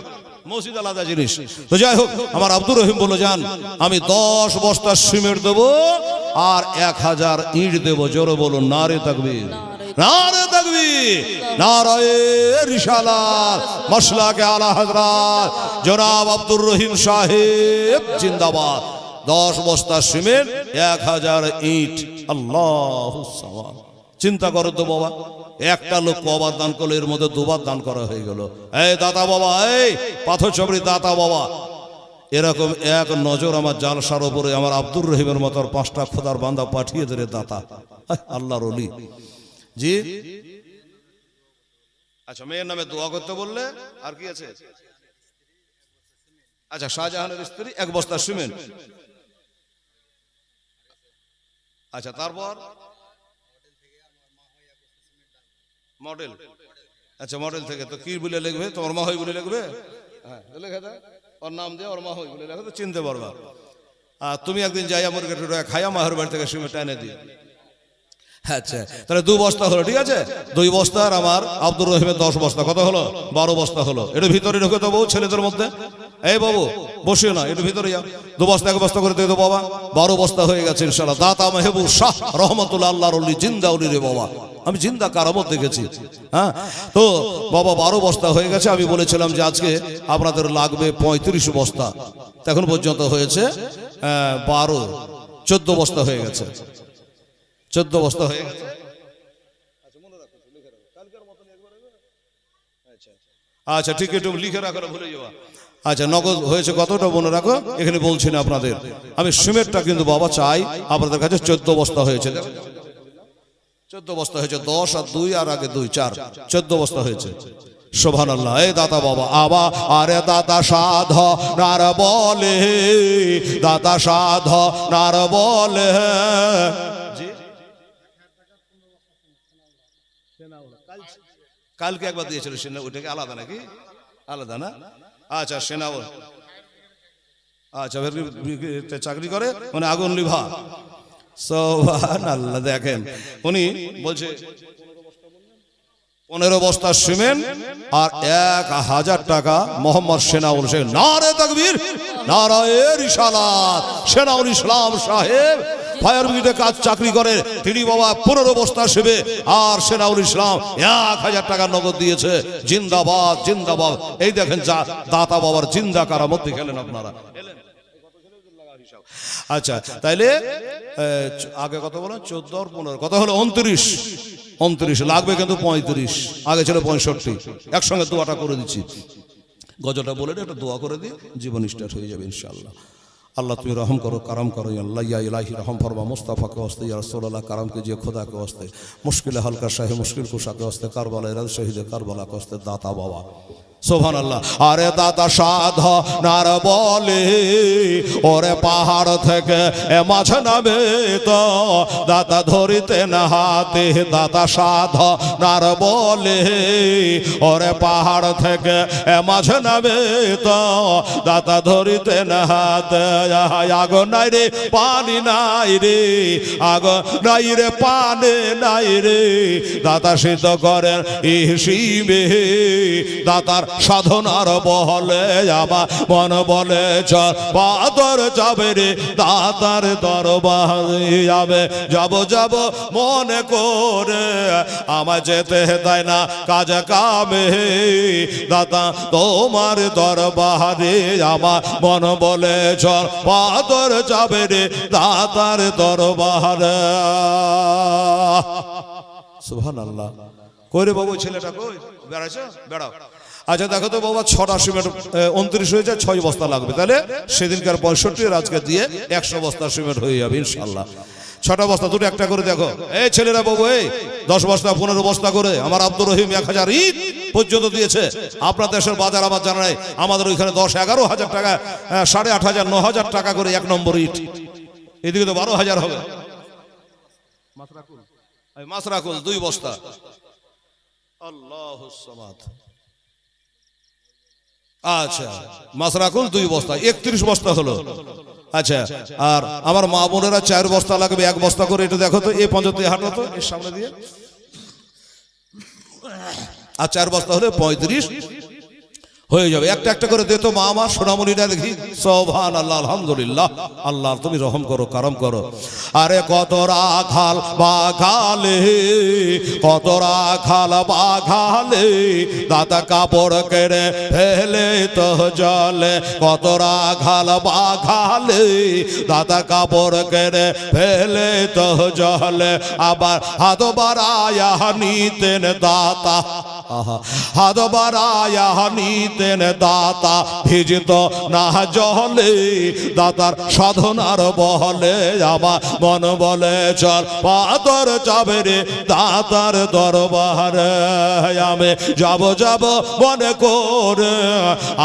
মসজিদ আলাদা জিনিস। তো যাই হোক আমার আব্দুর রহিম বলে যান আমি 10 বস্তা সিমেন্ট দেবো আর 1000 ইট দেবো। জোরে বলুন নারে তাকবীর, নারে তাকবীর, নারায়ে রিসালাত, মাসলাকে আলা হযরত জনাব আব্দুর রহিম সাহেব জিন্দাবাদ। 10 বস্তা সিমেন্ট 1000 ইট, আল্লাহু সাওয়াব। চিন্তা করো তো বাবা, একটা লোক কবার দান করলো, এর মধ্যে 2 বার দান করা হয়ে গেল। এই দাতা বাবা, এই পাথর চবড়ি দাতা বাবা, এরকম এক নজর আমার জালসার উপরে আমার আব্দুর রহিমের মতো 5টা খোদার বান্দা পাঠিয়ে দে দাতা, আল্লাহর ওলি জি। আচ্ছা মেয়ের নামে দোয়া করতে বললে আর কি আছে? আচ্ছা শাহজাহানের স্ত্রী 1 বস্তা সিমেন্ট। আচ্ছা তারপর মডেল, আচ্ছা মডেল থেকে তো কি বলে লিখবে? তোমার মা হই বলে লিখবে, হ্যাঁ লিখে দাও ওর নাম দিয়ে, ওর মা হই বলে লিখে তো চিনতে পারবা। আর তুমি একদিন যাইয়া মুরগি খাইয়া মাহের বাড়ি থেকে সিমেন্ট এনে দিও। আচ্ছা তাহলে 2 বস্তা হলো, ঠিক আছে। 2 বস্তা আর আমার আব্দুর রহিমের 10 বস্তা, কত হলো? 12 বস্তা হলো। এর ভিতরে ঢুকে দেবো ছেলেদের মধ্যে, এই বাবু বসিও না, এর ভিতরে যাও। 2 বস্তা 1 বস্তা করে দিয়ে দেবো বাবা, 12 বস্তা হয়ে গেছে ইনশাআল্লাহ। দাতা মেহবুব শাহ রহমতুল্লাহ আল্লাহর ওলি, জিন্দা ওলি রে বাবা, আমি জিন্দা কারামত দেখেছি। হ্যাঁ তো বাবা 12 বস্তা হয়ে গেছে। আমি বলেছিলাম যে আজকে আপনাদের লাগবে 35 বস্তা, এখন পর্যন্ত হয়েছে 14 বস্তা হয়ে গেছে, 14 বস্তা হয়ে গেছে। আচ্ছা ঠিক, একটু লিখে রাখো, ভুলে যাওয়া। আচ্ছা নগদ হয়েছে কতটা মনে রাখো, এখানে বলছি না আপনাদের। আমি সিমেন্টটা কিন্তু বাবা চাই আপনাদের কাছে। 14 বস্তা হয়েছে, 14 বস্তা হয়েছে। 10 আর 2 আর আগে 2 4 14 বস্তা হয়েছে। সুবহানাল্লাহ। এই দাতা বাবা আবা, আরে দাতা সাধ নার বলে, দাতা সাধ নার বলে। কালকে একবার দিয়েছিল সেনা, ওইটাকে আলাদা নাকি? আলাদা না? আচ্ছা সেনা, আচ্ছা চাকরি করে মানে আগুন লিভা। সুবহানাল্লাহ। দেখেন উনি বলছে 15 বস্তা সিমেন্ট আর 1000 টাকা মোহাম্মদ সেনাউল শেখ। নারে তাকবীর, নারায়ে রিসালাত। সেনাউল ইসলাম সাহেব ফায়ার ব্রিগেডে কাজ চাকরি করে, তিনি বাবা 15 বস্তা সেবে আর সেনাউল ইসলাম 1000 টাকা নগদ দিয়েছে। জিন্দাবাদ জিন্দাবাদ। এই দেখেন যা দাতা বাবার জিন্দা কারামত দেখলেন আপনারা। আচ্ছা তাইলে আগে কত বলো? 14 আর 15 কত হলো? 29 লাগবে কিন্তু 35, আগে ছিল 65। একসঙ্গে দোয়াটা করে দিচ্ছি, গজলটা বলে একটা দোয়া করে দিই, জীবন স্টার্ট হয়ে যাবে ইনশাআল্লাহ। अल्लाह तुम्हें रहम करो करम करो अल्लाह या इलाही रहम फरमा मुस्तफ़ा के वास्ते या रसूल अल्लाह करम कीजिए खुदा के वास्ते मुश्किल हल कर शाही मुश्किल कुशा के वास्ते करबला रद शहीद करबला के वास्ते दाता बाबा सुभान अल्लाह अरे दाता साध नार बोले ओरे पहाड़ थेके ए माछ नामे तो दाता धरिते ना हाथे दाता साध नार बोले ओरे पहाड़ थेके ए माछ नामे तो दाता धरिते ना हाथे आगो नाई रे पानी नाई रे आगो नाई रे पानी नाई रे दाता सिद्ध करें इहिमे दातार সাধনার বলে আমার মন বলে চল বাদর যাবে রে দাতার দরবারে যাবে যাব যাব মনে করে আমায় যেতে দেয় না কাজ কামে দাতা তোমার দরবারে আমার মন বলে চল বাদর যাবে রে দাতার দরবারে সুবহানাল্লাহ কইরে বাবু ছেলেটা কই বেড়াইছো বেড়াও আচ্ছা দেখো তো বাবা 6টা সিমেন্ট 29 হয়েছে 6 বস্তা লাগবে তাহলে সেদিনকার 65 এর আজকে দিয়ে 100 বস্তা সিমেন্ট হয়ে যাবে ইনশাআল্লাহ 6টা বস্তা দুটো একটা করে দেখো এই ছেলেরা বাবু এই 10 বস্তা 15 বস্তা করে আমার আব্দুর রহিম 1000 ইট পর্যন্ত দিয়েছে আপনার দেশের বাজার আমার জানা নাই আমাদের ওইখানে 10-11 হাজার টাকা 8,500 9,000 টাকা করে এক নম্বর ইট এদিকে তো 12,000 হবে মাসরাকুল 2 বস্তা আল্লাহুস সামাদ আচ্ছা মাসরাকুল 2 বস্তা 31 বস্তা হলো আচ্ছা আর আমার মা বোনেরা 4 বস্তা লাগবে 1 বস্তা করে এটা দেখো তো এই পঞ্চায়েতে হাঁটো তো এর সামনে দিয়ে আর 4 বস্তা হলে 35 হয়ে যাবে একটা একটা করে দে তো মা আমার সোনামণিটা দেখি সুবহানাল্লাহ আলহামদুলিল্লাহ আল্লাহ তুমি রহম করো করম করো আরে কত রাখাল বাগালে কত রাখাল বাগালে দাতা কাপড় কেড়ে ফেলে তো জলে কত রাখাল বাগালে দাতা কাপড় কেড়ে ফেলে তো জলে আবার হাত বাড়ায়া নিতেন দাতা হাত বাড়ায়া নিতেন দাতা ভিজিত না জলে দাতার সাধনার বলে আমার মন বলে চল পাতর যাবে রে দাতার দরবারে আমি যাব যাব মনে করে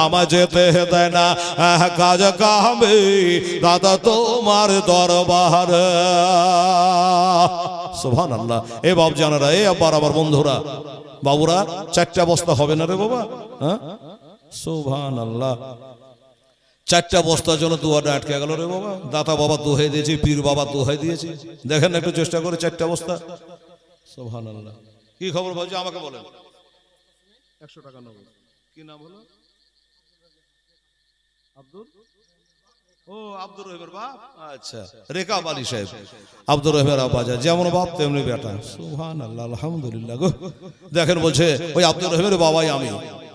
আমার যেতে দেয় না কাজ কামে দাদা তোমার দরবারে সুবহানাল্লাহ এ বাপ জানারা এ আবার আমার বন্ধুরা বাবুরা 4টা বস্তা হবে না রে বাবা হ্যাঁ সুবহানাল্লাহ 4টা বস্তার জন্য দুয়াটা আটকে গেল রে বাবা দাতা বাবা দোহাই দিয়েছি পীর বাবা দোহাই দিয়েছি দেখেন একটু চেষ্টা করে 4টা বস্তা সুবহানাল্লাহ কি খবর ভাই আমাকে বলেন 100 টাকা নেব কি নাম হলো আব্দুল ও আব্দুর রহিমের বাপ আচ্ছা রেকা আলী সাহেব আব্দুর রহিমের আব্বাজা যেমন বাপ তেমনি বেটা সুবহানাল্লাহ আলহামদুলিল্লাহ গো দেখেন বলছে ওই আব্দুর রহিমের বাবাই আমি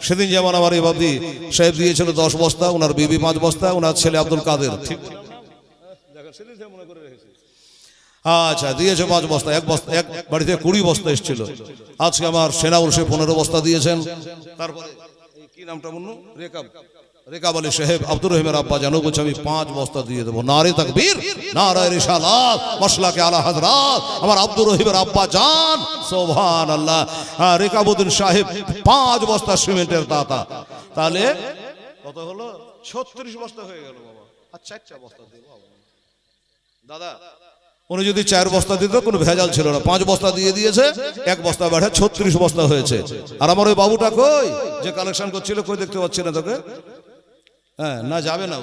সেদিন যেমন আমার এই বাবদি সাহেব দিয়েছিল 10 বস্তা ওনার বিবি 5 বস্তা ওনার ছেলে আব্দুল কাদের ঠিক দেখেন সেদিন সে মনে করে রেখেছে আচ্ছা দিয়েছে 5 বস্তা এক বস্তা এক বাড়িতে 20 বস্তা এসেছিল আজকে আমার সেনাউল সে 15 বস্তা দিয়েছেন তারপরে কি নামটা মুন্নু? রেকাব, রেকাব আলী সাহেব আব্দুর রহিমের আব্বা জানো বলছে আমি 5 বস্তা দিয়ে দেবো। নারে তাকবীর, নারে রিসালাত, মাসলাকে আলা হযরত আমার আব্দুর রহিমের আব্বা জান, সুবহানাল্লাহ। রেকাবউদ্দিন সাহেব 5 বস্তা সিমেন্টের দাতা। তাহলে কত হলো? 36 বস্তা হয়ে গেল বাবা। আর 4টা বস্তা দেব দাদা। উনি যদি 4 বস্তা দিত কোনো ভেজাল ছিল না, 5 বস্তা দিয়ে দিয়েছে, 1 বস্তা বেড়ে 36 বস্তা হয়েছে। আর আমার ওই বাবুটা কই যে কালেকশন করছিল, কই দেখতে পাচ্ছি না তোকে? হ্যাঁ, না যাবে না,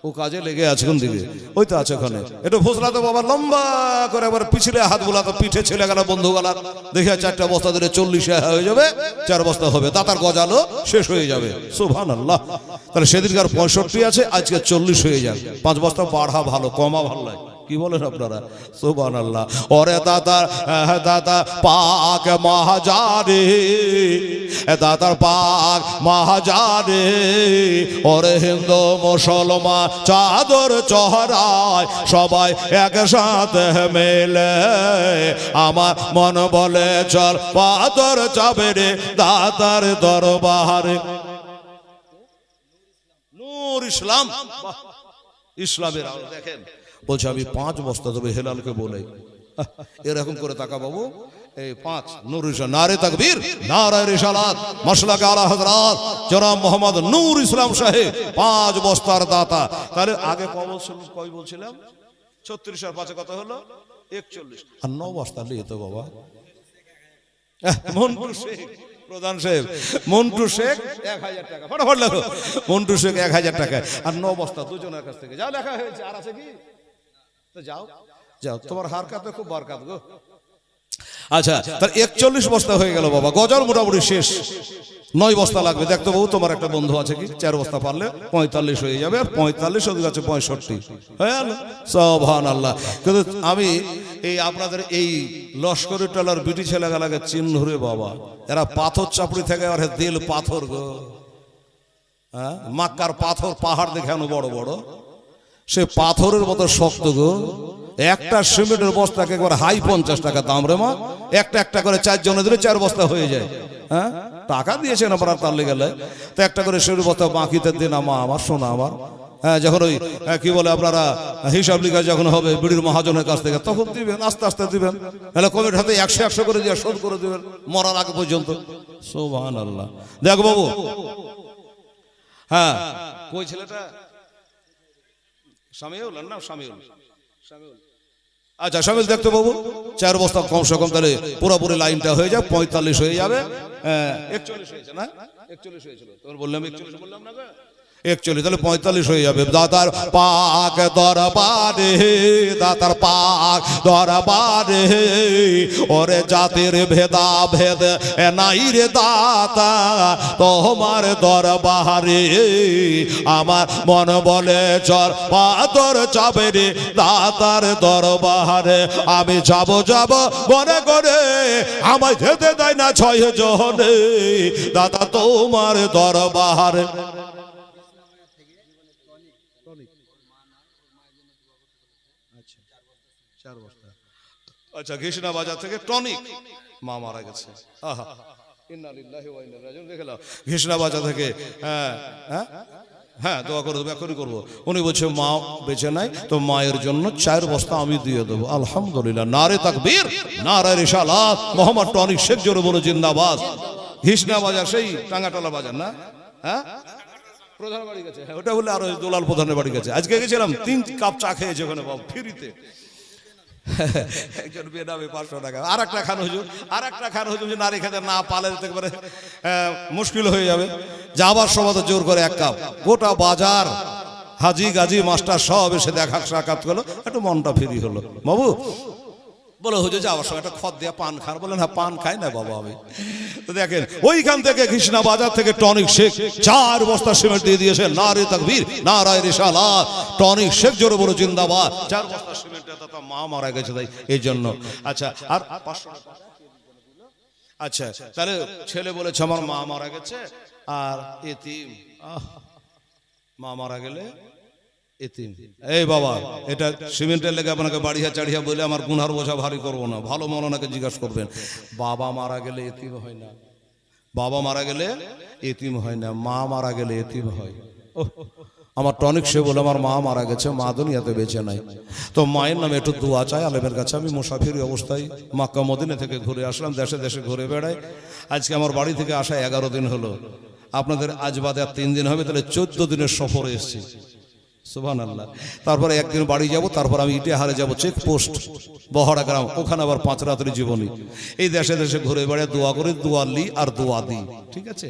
ও কাজে লেগে আছে কোন দিকে? ওই তো আছে ওখানে। একটু ফুসলা তো বাবা, লম্বা করে একবার পিছলে হাত বোলা তো পিঠে ছেলে গেল বন্ধু গলার দেখে 4টা বস্তা দিলে 40 হয়ে যাবে, 4 বস্তা হবে, দাতার গজালো শেষ হয়ে যাবে। সুবহানাল্লাহ। তাহলে সেদিনকার 65 আছে, আজকে 40 হয়ে যাবে। 5 বস্তা বাড়া ভালো, কমা ভালো লাগে। কি বলেন আপনারা? সুবহানাল্লাহ। ওরে দাদা, দাদা পাক মহাজারে, দাদার পাক মহাজারে, ওরে হিন্দু মুসলমান চাদর চহরায় সবাই একসাথে মেলে, আমার মন বলে চল পাদর যাবে রে দাদার দরবারে। নূর ইসলাম, ইসলামের আলো দেখেন। বলছে আমি 5 বস্তা দেবো হেলালকে বলে। এরকম করে তাকা বাবু, এই 5 নূর ইসলাম, নারে তাকবীর, নারে রিসালাত, মাসলাকে আলা হযরত জনাব মোহাম্মদ নূর ইসলাম সাহেব 5 বস্তার দাতা। তাহলে আগে কয় বলছিলাম? 36 আর 5 কত হলো? 41। আর 9 বস্তা নিয়ে তো বাবা মন্টু শেখ, প্রধান সাহেব মন্টু শেখ 1000 টাকা, ফটাফট লেখো মন্টু শেখ 1000 টাকা। আর 9 বস্তা দুজনের কাছ থেকে যাও, লেখা হয়েছে। আর আছে কি? তো যাও যাও, তোমার হারকাতে খুব বরকত গো। আচ্ছা, তার 41 বস্তা হয়ে গেল বাবা। গজল মোটামুটি শেষ, 9 বস্তা লাগবে। দেখতো বাবু তোমার একটা বন্ধু আছে কি? 4 বস্তা পারলে 45 হয়ে যাবে। আর 45 ওদিকে আছে 65 হয়ে গেল। সুবহানাল্লাহ। কিন্তু আমি এই আপনাদের এই লস্করি টলার বিটি ছেলেগুলাকে চিহ্ন রে বাবা, এরা পাথর চাপড়ি থেকে আর দিল পাথর গো। হ্যাঁ, মক্কার পাথর পাহাড় দেখানো বড় বড়, সে পাথরের মতো শক্ত গো। একটা সিমেন্টের বস্তাকে একবার হাই 50 টাকা দাম রে মা। একটা করে 4 জনে দিলে 4 বস্তা হয়ে যায়। হ্যাঁ, টাকা দিয়েছেন আপনারা তার লেগে। তো একটা করে সিমেন্টের বস্তা বাকিতে দিন আমার শোনা আমার। হ্যাঁ, যখন ওই কি বলে আপনারা হিসাব লিখা যখন হবে বিড়ির মহাজনের কাছ থেকে, তখন দিবেন, আস্তে আস্তে দিবেন। তাহলে কমির হাতে 100 করে দিয়ে শোধ করে দিবেন মরার আগে পর্যন্ত। সুবহানাল্লাহ। দেখ বাবু, হ্যাঁ, কই ছেলেটা? শামিউল না? শামিউল, আচ্ছা শামিল দেখতে বাবু, 4 বস্তা কমসে কম তাহলে পুরোপুরি লাইনটা হয়ে যাবে, 45 হয়ে যাবে। 41 হয়েছে না? 41 হয়েছিল, তোর বললাম 41 বললাম না? 41, তাহলে 45 হয়ে যাবে। দাতার পাক দরবারে, দাতার পাক দরবারে, ওরে জাতির ভেদা ভেদ নাই রে দাতা তোমার দরবারে, আমার মন বলে চল পাদর যাবে রে দাতার দরবারে। আমি যাব যাব মনে করে, আমায় যেতে দেয় না 6 জনে দাদা তোমার দরবারে। আচ্ছা, ঘিসনা বাজার থেকে টনিক, মা মারা গেছে। আহা, ইন্না লিল্লাহি ওয়া ইন্না ইলাইহি রাজিউন। দেখে নাও, ঘিসনা বাজার থেকে। হ্যাঁ হ্যাঁ হ্যাঁ, দোয়া করে দেবো, এখনই করবো। উনি বলছে মা বেঁচে নাই, তো মায়ের জন্য 4 বস্তা আমি দিয়ে দেবো। আলহামদুলিল্লাহ, নারে তাকবীর, নারে রিসালাত, মোহাম্মদ টনিক শেখ জোরে বলো জিন্দাবাদ। ঘিসনা বাজার সেই টাঙ্গাটলা বাজার না? হ্যাঁ, প্রধান বাড়ি গেছে। হ্যাঁ, ওটা বলে আরো দুলাল প্রধানের বাড়ি গেছে। আজকে গেছিলাম, 3 কাপ চা খেয়েছে ওখানে বাবু, ফ্রিতে। একজন বেনামে 500 টাকা। আর একটা খান হুজুর, আর একটা খান হুজুর, যে নারী খেতে না পালে যেতে পারে, মুশকিল হয়ে যাবে। যাবার সময় তো জোর করে 1 কাপ, গোটা বাজার হাজি গাজি মাস্টার সব এসে দেখা সাক্ষাৎ করলো, একটু মনটা ফ্রি হলো। বাবু বলে হুজুর যাওয়ার সময় একটা খদ দিয়া পান খান। বলেন হ্যাঁ, পান খাই না বাবা আমি। তো দেখেন, ওইখান থেকে কৃষ্ণা বাজার থেকে টনিক শেখ 4 বস্তা সিমেন্ট দিয়ে দিয়েছে। নারে তাকবীর, নারে রিসালাত, টনিক শেখ জোরে বলো জিন্দাবাদ। 4 বস্তা সিমেন্ট, তো মা মারা গেছে তাই এই জন্য। আচ্ছা, আর 500 টাকা। আচ্ছা, তাহলে ছেলে বলেছে আমার মা মারা গেছে আর এতিম। মা মারা গেলে এতিম। এই বাবা, এটা সিমেন্টের লেগে আপনাকে বাড়িয়া চাড়িয়া বলে আমার গুনার বোঝা ভারী করবো না, ভালো মনে ওনাকে জিজ্ঞাসা করবেন। বাবা মারা গেলে এতিম হয় না, বাবা মারা গেলে এতিম হয় না, মা মারা গেলে এতিম হয়। আমার টনিক সে বলে আমার মা মারা গেছে, মা দুনিয়াতে বেঁচে নাই, তো মায়ের নামে একটু দোয়া চাই আলেমের কাছে। আমি মুসাফির অবস্থায় মক্কা মদিনা থেকে ঘুরে আসলাম, দেশে দেশে ঘুরে বেড়াই। আজকে আমার বাড়ি থেকে আসা 11 দিন হলো, আপনাদের আজ বাদে আর 3 দিন হবে, তাহলে 14 দিনের সফরে এসেছি। সুবহানাল্লাহ। তারপরে একদিন বাড়ি যাব, তারপর আমি ইটাহারে যাব, চেকপোস্ট বহড়া গ্রাম, ওখানে আবার 5 রাতের জীবনী। এই দেশে দেশে ঘুরে বেড়ায় দোয়া করে, দোয়া লি আর দোয়া দিই, ঠিক আছে?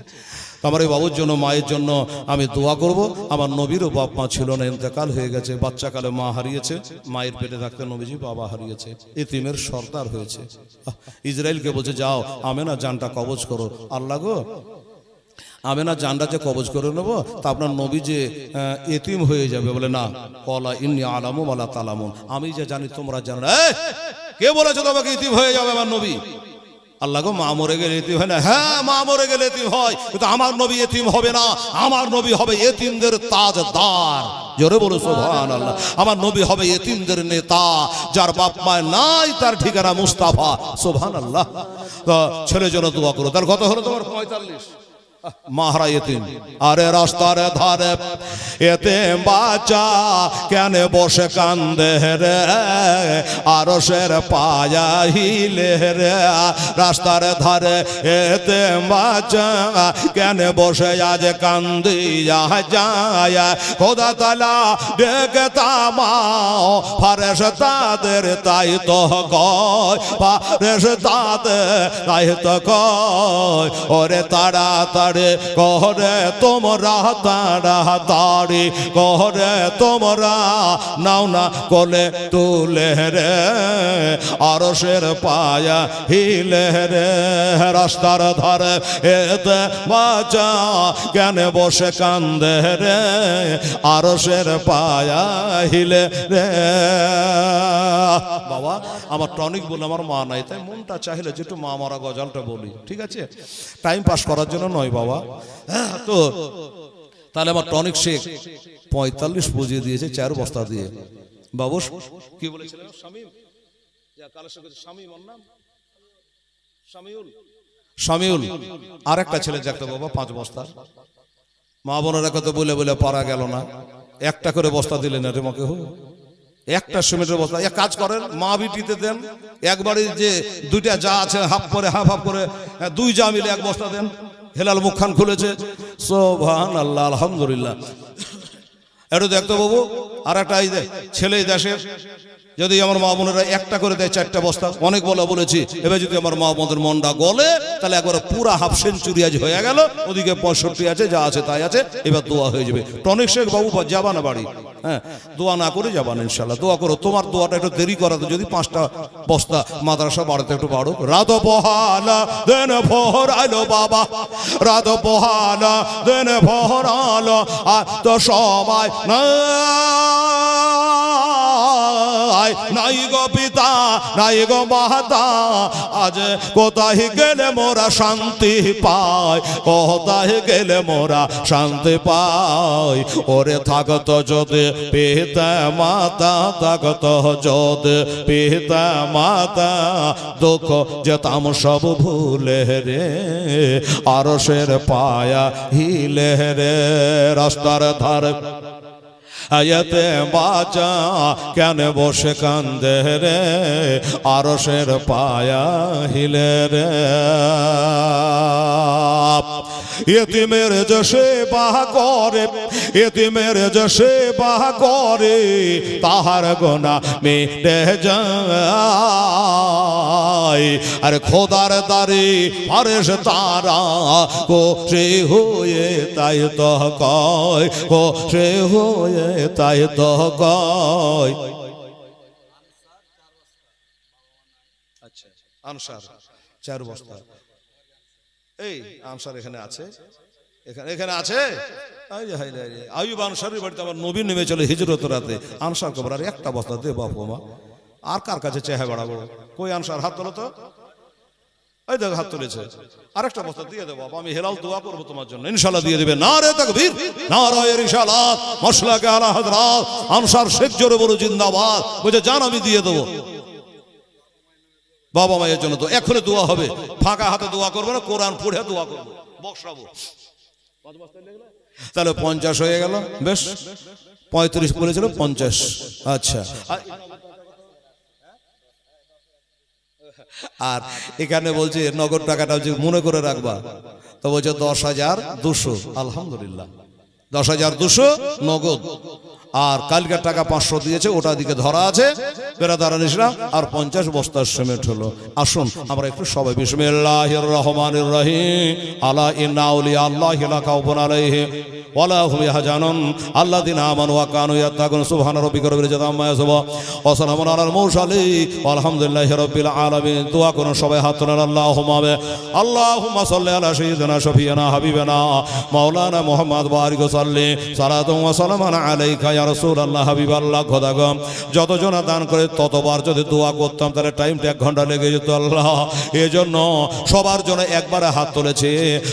আমার এই বাবুর জন্য মায়ের জন্য আমি দোয়া করব। আমার নবীরও বাপ মা ছিল না, ইন্তেকাল হয়ে গেছে, বাচ্চাকালে মা হারিয়েছে, মায়ের পেটে থাকতে নবীজি বাবা হারিয়েছে, এতিমের সর্দার হয়েছে। ইসরায়েলকে বলছে যাও আমেনা জানটা কবজ করো। আল্লাহ গো, আমেনা জানটা যে কবজ করে নেবো, তা আপনার নবী যে এতিম হয়ে যাবে, বলে না, কলা ইন্নী আলামু ওয়ালা তালামুন, আমি যে জানি তোমরা জানো না। কে বলেছে তোমাকে এতিম হয়ে যাবে আমার নবী? আল্লাহ গো, মা মরে গেলে এতিম হয় না? হ্যাঁ, মা মরে গেলে এতিম হয়, কিন্তু আমার নবী এতিম হবে না। আমার নবী হবে এতিমদের তাজদার। জোরে বলো সুবহানাল্লাহ। আমার নবী হবে এতিমদের নেতা, যার বাপ মা নাই তার ঠিকানা মুস্তাফা। সুবহানাল্লাহ। তো ছেলের জন্য দোয়া করো। তার কত হলো তোমার? 45। মাহারা এতিম। আরে রাস্তার ধারে এতিম বাচ্চা কেন বসে কান্দে রে, আরশের পায়া হিলে রে। রাস্তার ধারে এতিম বাচ্চা কেন বসে আজ কান্দিয়া যায়, খোদা তাআলা ডেকে থামাও ফেরেশতাদের, তাই তো কয় ফেরেশতাদের, তাই তো কয় ওরে তাড়াতাড়ি করে তোমরা, তাড়াতাড়ি করে তোমরা নাও না কোলে তুলে রে, আরশের পায়া হিলে রে। রাস্তার ধারে এতে বাচ্চা কেন বসে কান্দে রে, আরশের পায়া হিলে রে। বাবা আমার টনিক বলে আমার মা নাই, তাই মনটা চাইলে যেটু মা মারা গজলটা বলি, ঠিক আছে? টাইম পাস করার জন্য নয় বাবা। তো তাহলে আমার টনিক শেখ 45 বুঝিয়ে দিয়েছে 4 বস্তা দিয়ে। বাবু কি বলেছিলেন? শামিম, শামিউল। আর একটা ছেলে দেখতো বাবা 5 বস্তা। মা বোনেরা কত বলে বলে পারা গেল না, একটা করে বস্তা দিলেন না তোমাকে। একটা সিমেন্টের বস্তা। এক কাজ করেন, মা বিটিতে দেন, একবারে যে 2টা যা আছে হাফ করে হাফ হাফ করে 2 যা মিলে 1 বস্তা দেন। হেলাল মুখখান খুলেছে, সুবহানাল্লাহ, আলহামদুলিল্লাহ। একটু দেখতো বাবু। আর একটা এই ছেলে দেশের, যদি আমার মা বোনেরা একটা করে দেয় 4টা বস্তা, অনেক বলেছি, এবার যদি আমার মা বোনদের মনটা গলে, তাহলে একবার পুরা হাফ সেঞ্চুরি আজ হয়ে গেল। ওদিকে 65 আছে, যা আছে তাই আছে, এবার দোয়া হয়ে যাবে। টনিক শেখ বাবু যাবা না বাড়ি? হ্যাঁ, দোয়া না করে যাবান ইনশাল্লাহ। দোয়া করো, তোমার দোয়াটা একটু দেরি করাতে, যদি 5টা বস্তা মাদ্রাসা বাড়াতে একটু বাড়ো। রাত পোহালা দেন ভোরালো বাবা, রাত পোহালা দেন ভোরালো, আর তো সবাই না নাই গো পিতা, নাই গো মাতা, আজ কোথায় গেলে মোরা শান্তি পাই, কোথায় গেলে মোরা শান্তি পাই। ওরে থাকতো যদি পিতা মাতা, থাকতো যদি পিতা মাতা, দুঃখ যেতাম সব ভুলে রে, আরশের পায়া হিলে রে। রাস্তার ধারে আয়াতে বাচ্চা কেন বসে কান্দে রে, আরশের পায়া হিলে রে। এতিমের যে সেবা করে, এতিমের যে সেবা করে, তাহার গোনা মিটে যায়। আর খোদার দারে ফেরেশতারা খুশি হয়ে তাই তো কয়, খুশি হয়ে তাই তো কয়। আচ্ছা, আনসার 4 বস্তা। এই আনসার এখানে আছে, এখানে আছে। আইয়ুব আনসারের বাড়িতে আমার নবী নেমে চলে হিজরত রাতে। আনসার কবর আর 1টা বস্তা দে বাপ মা। আর কার কাছে চেহারা বাড়াবো? কই আনসার? হাত তোলো তো। এই দেখো হাত তুলেছে। আরেকটা বস্তা দিয়ে দেবো বাবা, আমি হেলাল দোয়া করবো তোমার জন্য, ইনশাআল্লাহ দিয়ে দিবে। নারে তাকবীর, নারায়ে রিসালাত, মাসলাকে আলা হযরত আনসার শেখ জোরে বলো জিন্দাবাদ। বলে জান আমি দিয়ে দেবো। বাবা মায়ের জন্য তো এখনই দোয়া হবে, ফাঁকা হাতে দোয়া করবো না, কোরআন পড়ে দোয়া করবো, বক্সাবো। তাহলে 50 হয়ে গেল, বেশ 35 বলেছিল 50। আচ্ছা, আর এখানে বলছে নগদ টাকাটা মনে করে রাখবা, তো বলছে 10,200। আলহামদুলিল্লাহ, 10,200 নগদ। আর কালকের টাকা 500 দিয়েছে, ওটা দিকে ধরা আছে বেরাদারান ইসলাম। আর 50 বস্তার সিমেন্ট হলো। আসুন আমরা একটু সবাই বিসমিল্লাহির রহমানির রহিম। আলা ইন্না আউলিয়া আল্লাহি লা খাউফুন আলাইহিম ওয়ালা হুম ইয়াহজানুন আল্লাযিনা আমানু ওয়া কানু ইয়াত্তাকুন। সুবহানা রাব্বিকা রাব্বিল ইজ্জাতি আম্মা ইয়াসিফুন ওয়া সালামুন আলাল মুরসালিন আলহামদুলিল্লাহি রাব্বিল আলামিন। দোয়া করুন সবাই, হাত তোলেন। আল্লাহুম্মা সাল্লি আলা সাইয়্যিদিনা শাফিয়ানা হাবিবানা মাওলানা মুহাম্মদ বারিক ওয়া সাল্লি সালাতুন ওয়া সালামান আলাইকা ইয়া রাসূলুল্লাহ হাবিবাল্লাহ। খোদাগো যতজন দান করে ততবার যদি দোয়া করতাম তাহলে টাইমটা 1 ঘন্টা লেগে যেত আল্লাহ। এজন্য সবার জন্য একবারে হাত তুলেছে।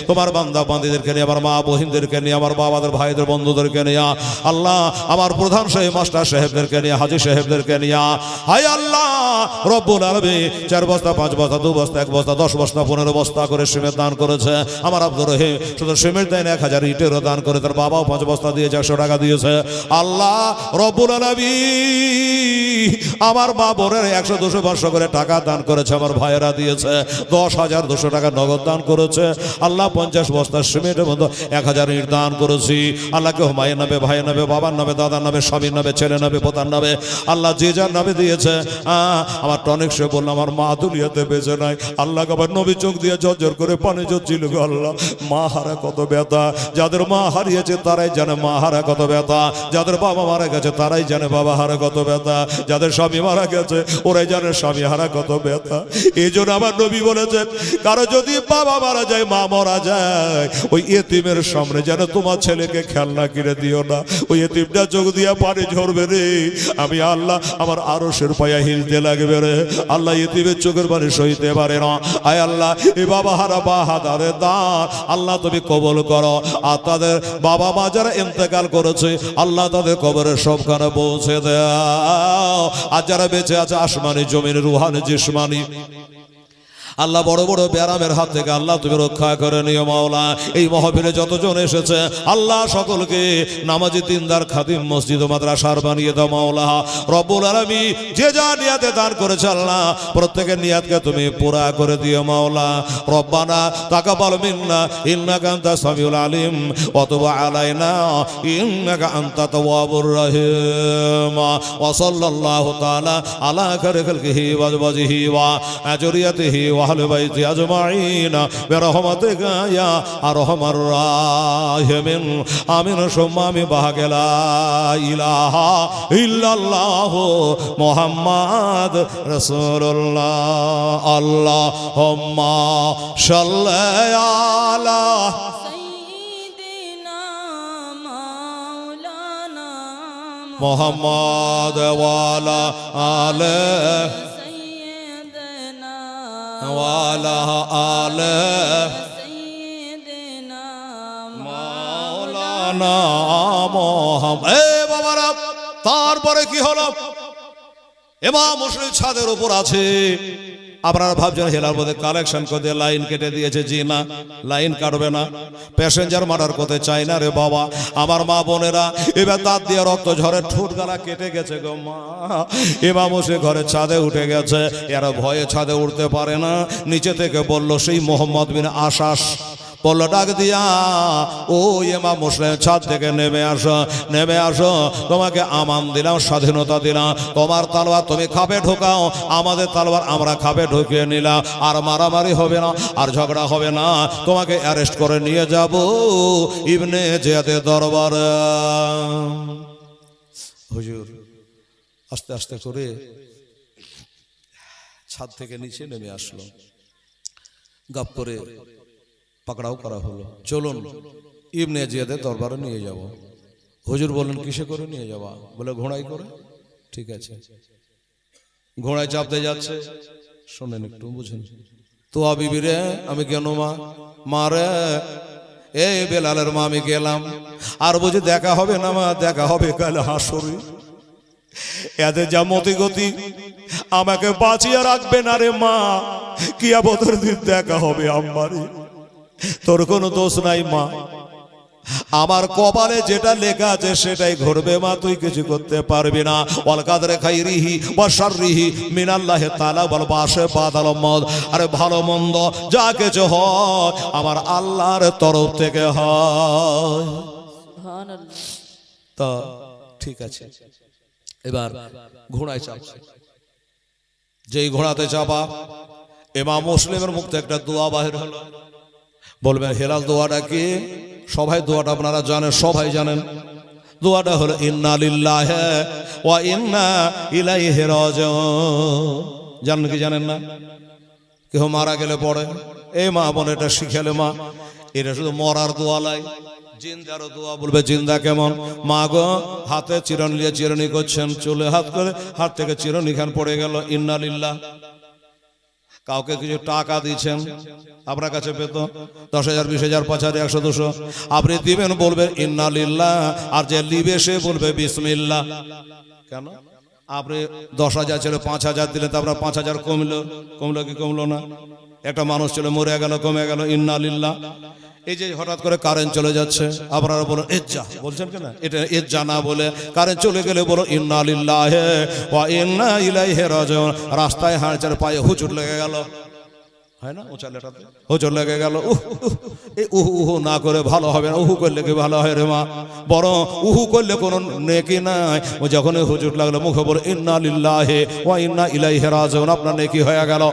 তোমার বান্দা বান্দীদেরকে নিয়ে, আমার মা বহিনদেরকে নিয়ে, আমার বাবাদের ভাইদের বন্ধুদেরকে নিয়ে আল্লাহ, আমার প্রধান সাহেব মাস্টার সাহেবদেরকে নিয়ে, হাজী সাহেবদেরকে নিয়ে, হায় আল্লাহ রব্বুল আলামিন 4 বস্তা 5 বস্তা 2 বস্তা 1 বস্তা 10 বস্তা 15 বস্তা করে সিমেন্ট দান করেছে। আমার আব্দুর রহিম শুধু সিমেন্ট দেয় না, 1000 ইটেরও দান করে, তার বাবাও 5 বস্তা দিয়েছে, 100 টাকা দিয়েছে। আল্লাহ রব্বুল আলামিন আমার মা বোনের 100-200 500 করে টাকা দান করেছে, আমার ভাইয়েরা দিয়েছে 10,200 টাকা নগদ দান করেছে। আল্লাহ 50 বস্তা সিমেন্টের মতো 1000 ইট দান করেছি। আল্লাহকে মায়ের নামে, ভাইয়ের নামে, বাবার নামে, দাদার নামে, স্বামীর নামে, ছেলে নামে, পোতার নামে, আল্লাহ যে যার নামে দিয়েছে। আমার টনিক সে বললাম আমার মা দুনিয়াতে বেঁচে নাই। আল্লাহকে আবার নবী চোখ দিয়ে ঝরঝর করে পানি ঝরছিল গো। আল্লাহ মা হারা কত ব্যথা, যাদের মা হারিয়েছে তারাই জানে মা হারা কত ব্যথা, যাদের বাবা মারা গেছে তারাই জানে বাবা হারা কত ব্যথা, যাদের স্বামী মারা গেছে ওরাই জানে স্বামী হারা কত ব্যথা। এই জন্য আমার নবী বলেছেন, কারো যদি বাবা মারা যায়, মা মারা যায়, ওই এতিমের সামনে যেন তোমার ছেলেকে খেলনা কিনে দিও না। ওই এতিমটা চোখ দিয়া পানি ঝরবে রে, আমি আল্লাহ আমার আরশের পায়া হিলতে লাগবে রে। আল্লাহ এতিমের চোখের পানি সইতে পারে না। আয় আল্লাহ এই বাবা হারা বাহাদারে দান আল্লাহ তুমি কবুল করো। আর তাদের বাবা মা যারা ইন্তেকাল করেছে আল্লাহ তাদের কবরের সবখানে পৌঁছে দাও। আর যারা বেঁচে আছে আসমানি জমিন রুহানি জিসমানি আল্লাহ বড় বড় ব্যারামের হাত থেকে আল্লাহ তুমি রক্ষা করে নিও মাওলা। এই মাহফিলে যতজন এসেছে আল্লাহ সকলকে নামাজি দিনদার খাদিম মসজিদ ও মাদ্রাসার বানিয়ে দাও মাওলা। রব্বুল আলামিন যে যা নিয়াতে দান করেছে আল্লাহ প্রত্যেকের নিয়াতকে তুমি পুরা করে দিও মাওলা। রব্বানা তাকাব্বাল মিন্না ইন্নাকা আনতাস সামিউল আলিম ওয়া তুব আলাইনা ইন্নাকা আনতাত তাওয়াবুর রহিম। ওয়া সাল্লাল্লাহু তাআলা আলা খায়রি খালকিহি ওয়া আজওয়াজিহি ওয়া আযুরিয়াতিহি আহলে বাইতি আজমাইন বিরহমাতিকা ইয়া আরহামার রাহিমিন। আমিন সুম্মা আমিন। বাহাগেলা ইলাহা ইল্লাল্লাহু মুহাম্মাদ রাসূলুল্লাহ। আল্লাহুম্মা সাল্লি আলা সাইয়্যিদিনা মাওলানা মুহাম্মাদ ওয়া আলা আলিহি ওয়ালা আলে সাইয়্যিদিনা মাওলানা মুহাম্মদ। এ বাবারা তারপরে কি হলো? ইমাম মুসলিম ছাদের উপর আছে। আপনারা ভাবছেন হেলার মধ্যে কালেকশন করে দিয়ে লাইন কেটে দিয়েছে। জি না, লাইন কাটবে না। প্যাসেঞ্জার মার্ডার করতে চাই না রে বাবা। আমার মা বোনেরা এবার দাঁত দিয়ে রক্ত ঝরে ঠোঁট গালা কেটে গেছে গো মা। ইমাম হোসেন ঘরে ছাদে উঠে গেছে, এরা ভয়ে ছাদে উঠতে পারে না। নিচে থেকে বলল সেই মোহাম্মদ বিন আসাস বললো ডাক দিয়া, ও ইমাম মুসলিম ছাদ থেকে নেমে আসো, নেমে আসো, তোমাকে আমান দিলাম, স্বাধীনতা দিলাম। তোমার তালওয়ার তুমি খাপে ঢোকাও, আমাদের তালওয়ার আমরা খাপে ঢুকিয়ে নিলাম। আর মারামারি হবে না, আর ঝগড়া হবে না। তোমাকে অ্যারেস্ট করে নিয়ে যাব ইবনে জিয়াদের দরবারে। হুজুর আস্তে আস্তে করে ছাদ থেকে নিচে নেমে আসলো। গাপ করে পাকড়াও করা হলো। চলুন ইবনে জিয়াদের দরবারে নিয়ে যাব। হুজুর বলেন কিসে করে নিয়ে যাওয়া? বলে ঘোড়ায় করে। ঠিক আছে, ঘোড়ায় চাপতে যাচ্ছে। শোনেন একটু, বুঝেন তো বিবি রে, আমি কেন মা? মারে এই বেলালের মা আমি গেলাম। আর বুঝি দেখা হবে না মা? দেখা হবে কাল হাসরে। এতে যা মতি গতি, আমাকে বাঁচিয়ে রাখবে না রে মা, কিয়ামতের দিন দেখা হবে আমারই, তোর কোনো দোষ নাই মা, আমার কপালে যেটা লেখা আছে সেটাই ঘটবে মা, তুই কিছু করতে পারবি না। ওয়াল কাদরে খাইরিহি ওয়া শাররিহি মিনাল্লাহি তাআলা ওয়াল বাসে বাদাল মদ, আরে ভালো মন্দ যা কিছু হয় আমার আল্লাহর তরফ থেকে হয়। সুবহানাল্লাহ। তা ঠিক আছে, এবার ঘোড়ায় চাপছে। যেই ঘোড়াতে চাপা, ইমাম মুসলিমের মুখ থেকে একটা দোয়া বাহির হলো। বলবেন হেলাল দোয়াটা কি? সবাই দোয়াটা আপনারা জানেন, সবাই জানেন। দোয়াটা হলো ইন্না লিল্লাহি ওয়া ইন্না ইলাইহি রাজিউন। জানেন কি জানেন না? কেউ মারা গেলে পড়ে, এই মা বোন এটা শিখালে মা, এটা শুধু মরার দোয়া লাই, জিন্দারও দোয়া বলবে। জিন্দা কেমন? মা গো, হাতে চিরুনি নিয়ে চিরুনি করছেন, চুলে হাত করে হাত থেকে চিরুনি খান পড়ে গেল, ইন্না লিল্লাহ। কাউকে কিছু টাকা দিচ্ছেন, আপনার কাছে পেত 10,000 20,000 5,000 100 200, আপনি দিবেন, বলবেন ইন্না লিল্লাহ, আর যে লিবে সে বলবে বিসমিল্লাহ। কেন? আপনি 10,000 ছিল 5,000 দিলেন, তো আপনার 5,000 কমলো কি কমলো না? একটা মানুষ ছিল মরে গেল, কমে গেল, ইন্না লিল্লাহ। এই যে হঠাৎ করে কারেন্ট চলে যাচ্ছে, আপনারা বলেন এজ্জা, বলছেন কেন? এটা এজ্জা না বলে কারেন্ট চলে গেলে বলো ইন্না লিল্লাহি ওয়া ইন্না ইলাইহি রাজিউন। রাস্তায় হাঁটছে, পায়ে হুচুট লেগে গেল, হয় না? উচালেটাতে হুচুট লেগে গেল, এই উহু না করে ভালো হবে না। উহু করলে কি ভালো হয় রে মা? বরং উহু করলে কোনো নেকি নাই। ও যখন হুজুর লাগলো মুখে বলে ইন্না লিল্লাহি ওয়া ইন্না ইলাইহি রাজিউন, আপনার নেকি হয়ে গেল।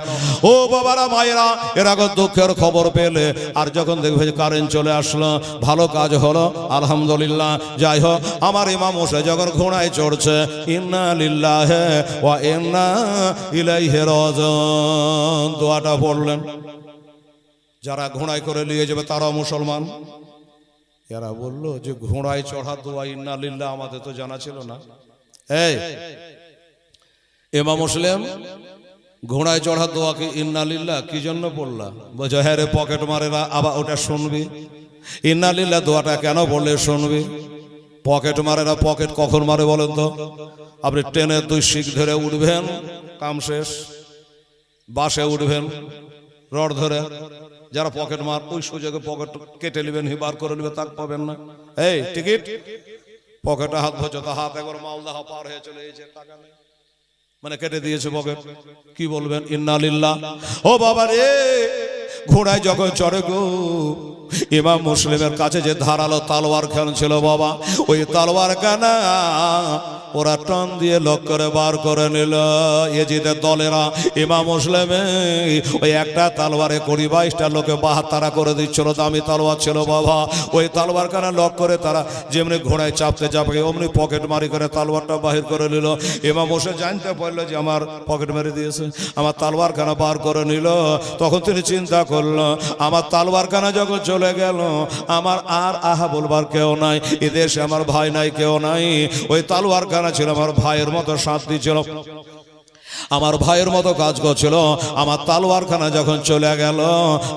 ও বাবারা মায়েরা, এর আগে দুঃখের খবর পেলে আর যখন দেখবে যে কারেন্ট চলে আসলো, ভালো কাজ হলো, আলহামদুলিল্লাহ। যাই হোক, আমার ইমাম মশাই যখন ঘোড়ায় চড়ছে, ইন্না লিল্লাহি ওয়া ইন্না ইলাইহি রাজিউন দোয়াটা পড়লেন। যারা ঘোড়ায় করে নিয়ে যাবে তারাও মুসলমান। এরা বলল যে ঘোড়ায় চড়া দোয়া ইন্না লিল্লাহ আমাদের তো জানা ছিল না। এই ইমাম মুসলিম, ঘোড়ায় চড়া দোয়া কি ইন্না লিল্লাহ কি জন্য পড়লা? বলছে হ্যাঁ রে, পকেট মারেরা আবার ওটা শুনবি। ইন্না লিল্লাহ দোয়াটা কেন বললে শুনবি? পকেট মারেরা পকেট কখন মারে বলেন তো? আপনি ট্রেনের 2 সিট ধরে উঠবেন, কাম শেষ। বাসে উঠবেন রড ধরে, যারা পকেট মার ওই সুযোগে পকেট কেটে নেবেন, বার করে নেবে, তাক পাবেন না। এই টিকিট, পকেটে হাত ভরছে, তো হাত একবার মালদা পার হয়ে চলে গেছে, টাকা নেই, মানে কেটে দিয়েছে পকেট। কি বলবেন? ইন্না লিল্লাহ। ও বাবা রে, ঘোড়ায় যখন চড়ে গো, ইমাম মুসলিমের কাছে যে ধারালো তালোয়ার খান ছিল বাবা, ওই তালোয়ার কানা ওরা টান দিয়ে লক করে বার করে নিল। এজিদের দলেরা ইমাম মুসলিমে ওই একটা তালোয়ারে 20-22টা লোকে বাহাত্তারা করে দিচ্ছিল, দামি তালোয়ার ছিল বাবা। ওই তালোয়ার কানা লক করে তারা যেমনি ঘোড়ায় চাপতে চাপে অমনি পকেট মারি করে তালোয়ারটা বাহির করে নিল। ইমাম মুসলিম জানতে পারলো যে আমার পকেট মেরে দিয়েছে, আমার তালোয়ার খানা বার করে নিল। তখন তিনি চিন্তা করলো, আমার তালোয়ার খানা যখন চলে গেল, আমার আর আহা বলবার কেউ নাই, এদেশে আমার ভাই নাই, কেউ নাই। ওই তালোয়ার খানা ছিল আমার ভাইয়ের মতো শান্তি ছিল, আমার ভাইয়ের মতো কাজ করছিল। আমার তালোয়ার খানা যখন চলে গেল,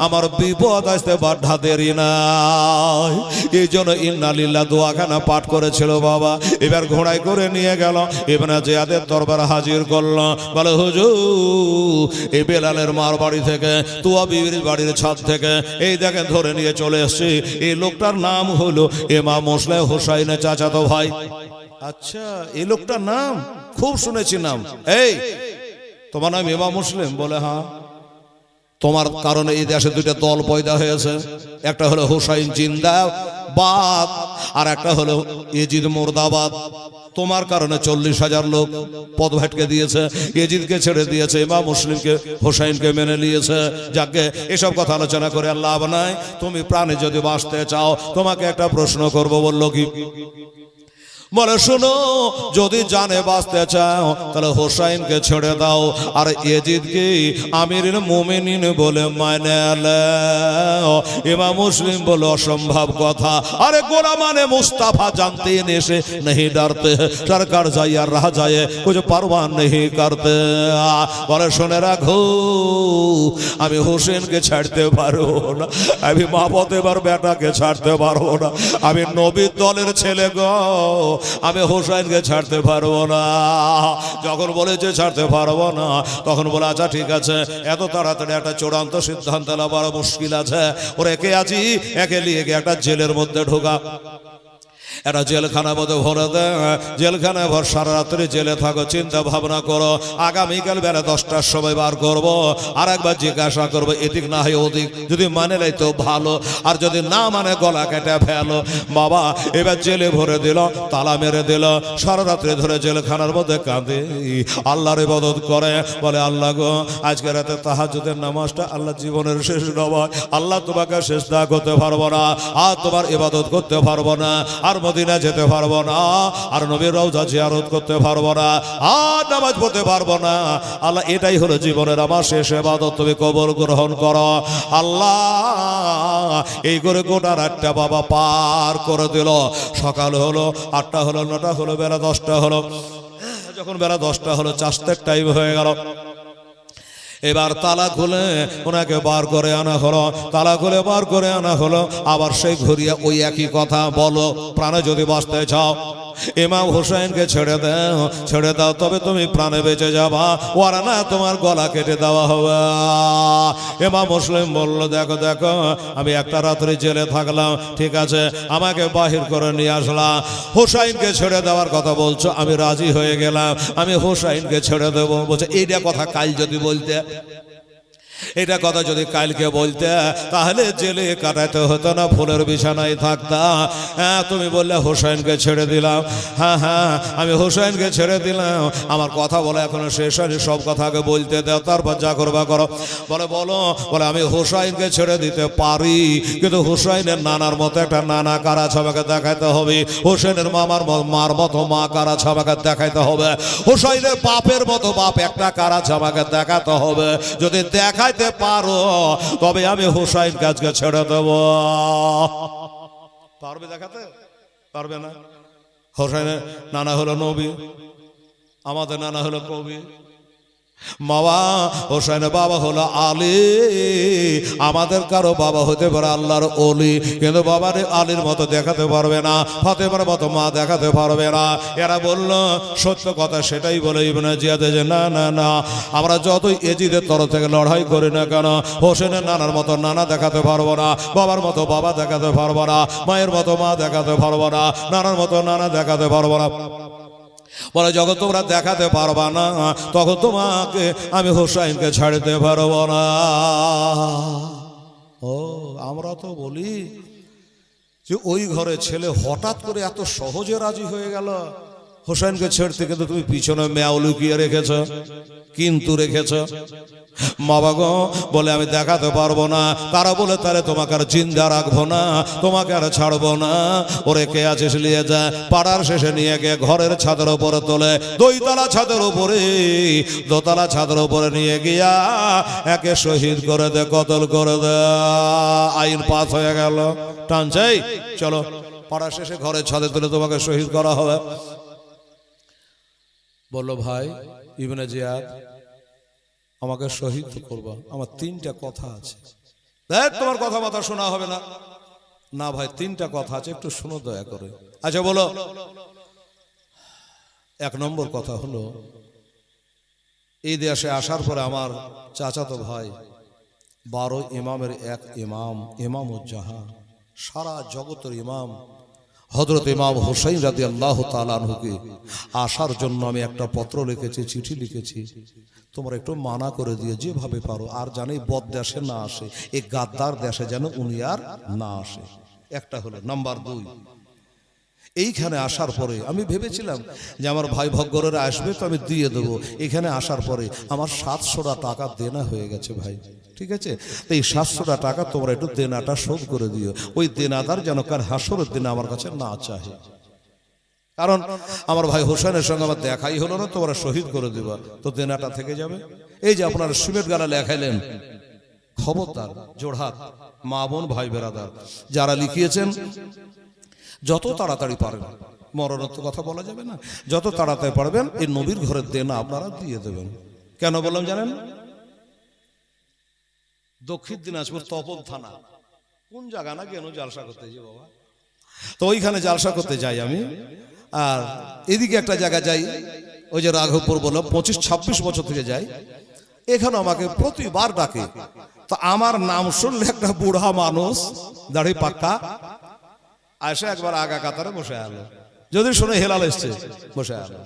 আমার বিপদ আসতে বাধা দেরি নাই। এই জন্য ইন্না লিল্লাহ দোয়াখানা পাঠ করেছিল বাবা। এবার ঘোড়ায় করে নিয়ে গেল, ইবনে জিয়াদের দরবারে হাজির করলো। বলে হুজুর, এই বেলালের মার বাড়ি থেকে, তুয়া বিবির বাড়ির ছাদ থেকে এই দেখেন ধরে নিয়ে চলে এসছি। এই লোকটার নাম হলো ইমাম মুসলিম হুসাইনের চাচাতো ভাই। আচ্ছা, এই লোকটার নাম খুব শুনেছি নাম। এই তোমার নাম ইমাম মুসলিম? বলে হ্যাঁ। তোমার কারণে এই দেশে 2টা দল পয়দা হয়েছে, একটা হলো হুসাইন জিন্দাবাদ আর একটা হলো ইজিদ মুর্দাবাদ। তোমার কারণে 40,000 লোক পদ ভেটকে দিয়েছে, ইজিদকে ছেড়ে দিয়েছে, ইমাম মুসলিমকে হুসাইনকে মেনে নিয়েছে। যাকে এসব কথা আলোচনা করে আর লাভ নাই। তুমি প্রাণে যদি বাঁচতে চাও, তোমাকে একটা প্রশ্ন করব। বললো কি? বলে শোনো, যদি জানে বাঁচতে চাও তাহলে হোসাইনকে ছেড়ে দাও, আর ইয়েজিদকে আমিরুল মুমিনিন বলে মানে নাও। ইমাম মুসলিম বলে অসম্ভব কথা। আরে গোলাম মানে মুস্তাফা জানতে নেশে नहीं डरते, सरकार जाए और रह जाए कुछ परवाह नहीं करते। বলে শুনে রাখো, আমি হোসেনকে ছাড়তে পারবো না, আমি মা পতেবার বেটাকে ছাড়তে পারবো না। আমি নবীর দলের ছেলে গো, আমি হোসাইনকে ছাড়তে পারবো না। যখন বলেছে ছাড়তে পারবো না, তখন বলে আচ্ছা ঠিক আছে, এত তাড়াতাড়ি একটা চূড়ান্ত সিদ্ধান্ত নেওয়া মুশকিল আছে। ওর একে আছি, একে নিয়ে গিয়ে একটা জেলের মধ্যে ঢোকা, একটা জেলখানার মধ্যে ভরে দেয়। জেলখানায় ভর সারা রাত্রি জেলে থাকো, চিন্তা ভাবনা করো, আগামীকাল বেলা 10টার সময় বার করবো, আর একবার জিজ্ঞাসা করবো এদিক না হয় ওদিক, যদি মানে নেই তো ভালো, আর যদি না মানে গলা কেটে ফেলো। বাবা এবার জেলে ভরে দিল, তালা মেরে দিল, সারা রাত্রি ধরে জেলখানার মধ্যে কাঁদে, আল্লাহর ইবাদত করে, বলে আল্লাহ গো আজকে রাতে তাহাজ্জুদের নামাজটা আল্লাহ জীবনের শেষ নামাজ, আল্লাহ তোমাকে সেজদা করতে পারবো না, আর তোমার ইবাদত করতে পারবো না, আর মদিনা যেতে পারবো না, আর নবীর রওজা জিয়ারত করতে পারবো না, আর নামাজ পড়তে পারবো না। আল্লাহ এটাই হলো জীবনের আমার শেষ ইবাদত, তুমি কবুল গ্রহণ করো। আল্লাহ এই করে গোটা রাতটা বাবা পার করে দিল। সকাল হলো, 8টা হলো, 9টা হলো, বেলা 10টা হলো। যখন বেলা 10টা হলো, চাষতের টাইম হয়ে গেল। এবার তালা খুলে ওনাকে বার করে আনা হলো, তালা খুলে বার করে আনা হলো। আবার সেই ঘুরিয়ে ওই একই কথা, বলো প্রাণে যদি বাঁচতে চাও ইমাম হুসাইনকে ছেড়ে দাও, ছেড়ে দাও, তবে তুমি প্রাণে বেঁচে যাবা, ওরা না তোমার গলা কেটে দেওয়া হবে। ইমাম মুসলিম বলল দেখো দেখো, আমি একটা রাত্রি জেলে থাকলাম, ঠিক আছে আমাকে বাহির করে নিয়ে আসলাম, হুসাইনকে ছেড়ে দেওয়ার কথা বলছো, আমি রাজি হয়ে গেলাম, আমি হুসাইনকে ছেড়ে দেবো। বলছে এইটা কথা কাল যদি বলতে, এটা কথা যদি কালকে বলতে, তাহলে জেলে কাটাতে হতো না, ফুলের বিছানায় থাকতাম। হ্যাঁ তুমি বললে হোসেনকে ছেড়ে দিলাম, হ্যাঁ হ্যাঁ আমি হোসেনকে ছেড়ে দিলাম, আমার কথা বলে এখনো শেষ হয়নি, সব কথা আগে বলতে দাও, তারপর যা করবা করো। বলে বলো, বলে আমি হোসেনকে ছেড়ে দিতে পারি, কিন্তু হোসেনের নানার মতো একটা নানা কারা ছবাকে দেখাইতে হবে, হোসেনের মার মতো মা কারা ছবাকে দেখাইতে হবে, হোসেনের বাপের মতো বাপ একটা কারা ছবাকে দেখাতে হবে। যদি দেখাইতে পারো তবে আমি হুসাইন কাজকে ছেড়ে দেব। পারবে দেখাতে? পারবে না। হুসাইনের নানা হলো নবী, আমাদের নানা হলো কবি। বাবা হোসেনের বাবা হলো আলী, আমাদের কারো বাবা হতে পারে আল্লাহর ওলি, কিন্তু বাবার আলীর মতো দেখাতে পারবে না, ফাতেমার মতো মা দেখাতে পারবে না। এরা বলল সত্য কথা সেটাই বলে ইবনে জিয়াদ, যে না না না, আমরা যতই এজিদের তরফ থেকে লড়াই করি না কেন, হোসেনের নানার মতো নানা দেখাতে পারবো না, বাবার মতো বাবা দেখাতে পারবো না, মায়ের মতো মা দেখাতে পারবো না, নানার মতো নানা দেখাতে পারবো না। বলে যখন তোমরা দেখাতে পারবা না, তখন তোমাকে আমি হুসাইনকে ছাড়তে পারবো না। ও আমরা তো বলি যে ওই ঘরে ছেলে হঠাৎ করে এত সহজে রাজি হয়ে গেল হুসাইনকে ছেড়তে, কিন্তু তুমি পিছনে মেয়াও লুকিয়ে রেখেছ, কিন্তু রেখেছ। বাবা গো বলে আমি দেখাতে পারবো না, তারা বলে তাহলে তোমাকে আর জিন্দা রাখবো না, তোমাকে আর ছাড়বো না। ওরে কে আছিস নিয়ে যা, পাড়ার শেষে নিয়ে গিয়ে ঘরের ছাদের উপরে তোলে, দুইতলা ছাদের উপরে, দোতলা ছাদের উপরে নিয়ে গিয়া একে শহীদ করে দে, কতল করে দে। আইন পাস হয়ে গেল, টানছেই চলো পাড়ার শেষে ঘরের ছাদে তুলে তোমাকে শহীদ করা হবে। বললো ভাই ইবনে জিয়াদ আমাকে শহীদ করবা, আমার 3টা কথা আছে। দেখ তোমার কথা বার্তা শোনা হবে না, না ভাই 3টা কথা আছে, একটু শোনো দয়া করে। আচ্ছা বলো। 1 নম্বর কথা হলো, এই দেশে আসার পরে আমার চাচাতো ভাই 12 ইমামের এক ইমাম, ইমামুজ্জাহান, সারা জগতের ইমাম হযরত ইমাম হুসাইন রাদিয়াল্লাহু তাআলা আনহুকে আসার জন্য আমি একটা পত্র লিখেছি, চিঠি লিখেছি, তোমরা একটু মানা করে দিয়ে যেভাবে পারো, আর জানি বদ দেশে না আসে, এই গাদ্দার দেশে যেন উনি আর না আসে। একটা হলো। নাম্বার 2, এইখানে আসার পরে আমি ভেবেছিলাম যে আমার ভাই ভগ্গরেরা আসবে তো আমি দিয়ে দেবো। এখানে আসার পরে আমার 700 টাকা দেনা হয়ে গেছে ভাই, ঠিক আছে? তো এই 700 টাকা তোমরা একটু দেনাটা শোধ করে দিও, ওই দেনাদার যেন কার হাসরের দিনে আমার কাছে না চাহে। কারণ আমার ভাই হোসেনের সঙ্গে আমার দেখাই হলো না, তোমরা শহীদ করে দিবা, তো দেনাটা থেকে যাবে। এই যে আপনারা সিমেন্ট গালা লেখাইলেন, খবরদার জোড়হাত মা বোন ভাই বেরাদার যারা লিখিয়েছেন, যত তাড়াতাড়ি পারবেন, মরণোত্তর কথা বলা যাবে না, যত তাড়াতাড়ি পারবেন এই নবীর ঘরের দেনা আপনারা দিয়ে দেবেন। কেন বললাম জানেন? দক্ষিণ দিনাজপুর তপন থানা, কোন জায়গা না কেন জালসা করতে যে বাবা, তো ওইখানে জালসা করতে যাই আমি। আর এদিকে একটা জায়গা যাই, ওই যে রাঘবপুর বললাম, 25-26 বছর থেকে যাই। এখানে আমাকে প্রতিবার ডাকে। তো আমার নাম শুনলে একটা বুড়া মানুষ, দাড়ি পাক্কা, আসে একবার আগা কাতারে বসে আলো, যদি শুনে হেলাল এসছে বসে আলো।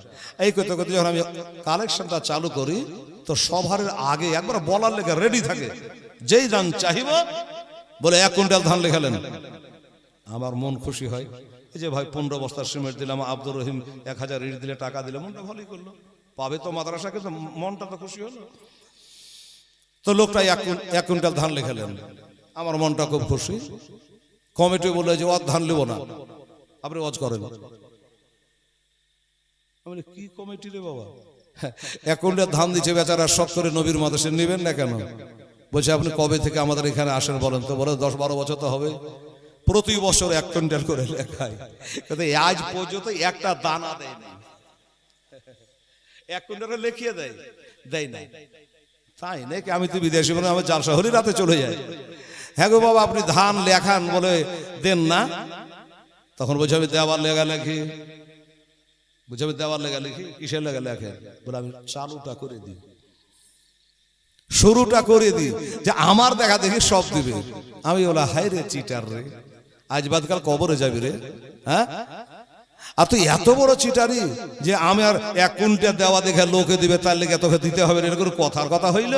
এই করতে করতে যখন আমি কালেকশনটা চালু করি, তো সবার আগে একবার বলার লেগে রেডি থাকে, যেই ধান চাহিব বলে 1 কুইন্টাল ধান লেখালেন। আমার মন খুশি হয়, এই যে ভাই 15 বস্তা সিমেন্ট দিলাম, আব্দুর রহিম 1000 ইট দিলে, টাকা দিলে, মনটা ভালোই করলো, পাবে তো মাদ্রাসা, কিন্তু মনটা তো খুশি হলো। তো লোকটা 1 কুইন্টাল ধান লেখালেন, আমার মনটা খুব খুশি। কমিটি বলে যে ওর ধান নেব না, আপনি ওয়াজ করেন। আমি কি কমিটি রে বাবা, 1 কুইন্টাল ধান দিচ্ছে বেচারা, শখ করে নবীর মাদ্রাসা নেবেন না কেন? বলছে আপনি কবে থেকে আমাদের এখানে আসেন বলেন তো? বলে 10-12 বছর তো হবে, প্রতি বছর 1 কুইন্টাল করে লেখায়, কিন্তু আজ পর্যন্ত একটা দানা দেয় না। 1 কুইন্টাল লেখিয়ে দেয় না। তাই নাকি? আমি তো বিদেশি, বলে আমি জালসা হরি রাতে চলে যাই। হ্যাঁ গো বাবা, আপনি ধান লেখান, বলে দেন না। তখন বলছে আমি দেওয়ার লেগা লেখি। বুঝে আমি দেওয়ার লেগা লিখি, কিসের লেগা লেখেন? বলে আমি চালুটা করে দিই, শুরুটা করে দিই, যে আমার দেখা দেখি সব দিবে। আমি বলা, হাই রে চিটার রে, আজ বাদকাল কবরে যাবি রে। হ্যাঁ, আর তুই এত বড় চিটারি যে আমি আর 1 কুইন্টাল দেওয়া দেখে লোকে দিবে, তার লেগে তোকে দিতে হবে, এরকম কথার কথা হইল?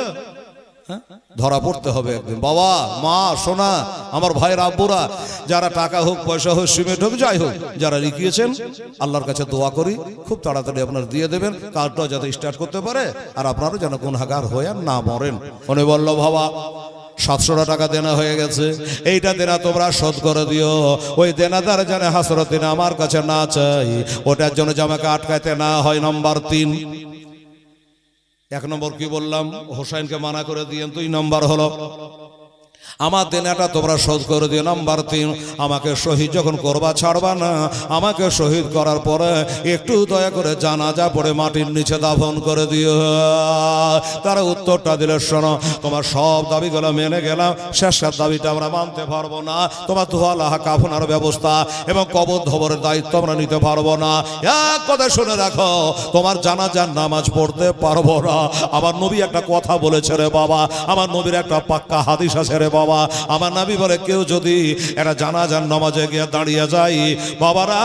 ধরা পড়তে হবে একদিন। বাবা, মা, সোনা, আমার ভাইয়ের আব্বুরা, যারা টাকা হোক, পয়সা হোক, সিমেন্ট হোক, যাই হোক, যারা লিখিয়েছেন, আল্লাহর কাছে দোয়া করি খুব তাড়াতাড়ি আপনারা দিয়ে দেবেন, কাজটা যাতে স্টার্ট করতে পারে, আর আপনারা যেন গুনাহগার হয়ে না মরেন। উনি বলল, বাবা 700 টাকা দেনা হয়ে গেছে, এইটা দেনা তোমরা শোধ করে দিও। ওই দেনাদার যেন হাসরতে আমার কাছে না চাই, ওটার জন্য যে আমাকে আটকাইতে না হয়। নাম্বার 3। 1 নম্বর কি বললাম? হোসাইনকে মানা করে দিয়েন। 2 নম্বর হলো আমার দেনাটা তোমরা শোধ করে দিও। নাম্বার 3, আমাকে শহীদ যখন করবা, ছাড়বা না। আমাকে শহীদ করার পরে একটু দয়া করে জানাজা পড়ে মাটির নিচে দাফন করে দিও। তারা উত্তরটা দিলে, শোনো, তোমার সব দাবিগুলো মেনে গেলাম, শেষের দাবিটা আমরা মানতে পারবো না। তোমার ধোয়ালাহা কাফনের ব্যবস্থা এবং কবর ধবরের দায়িত্ব আমরা নিতে পারবো না। এক কথা শুনে রাখো, তোমার জানাজার নামাজ পড়তে পারবো না। আমার নবী একটা কথা বলেছে রে বাবা, আমার নবীর একটা পাক্কা হাদিস আছে রে বাবা। আমার নবী বলে, কেউ যদি একটা জানাজার নামাজে গিয়ে দাঁড়িয়ে যায়, বাবারা,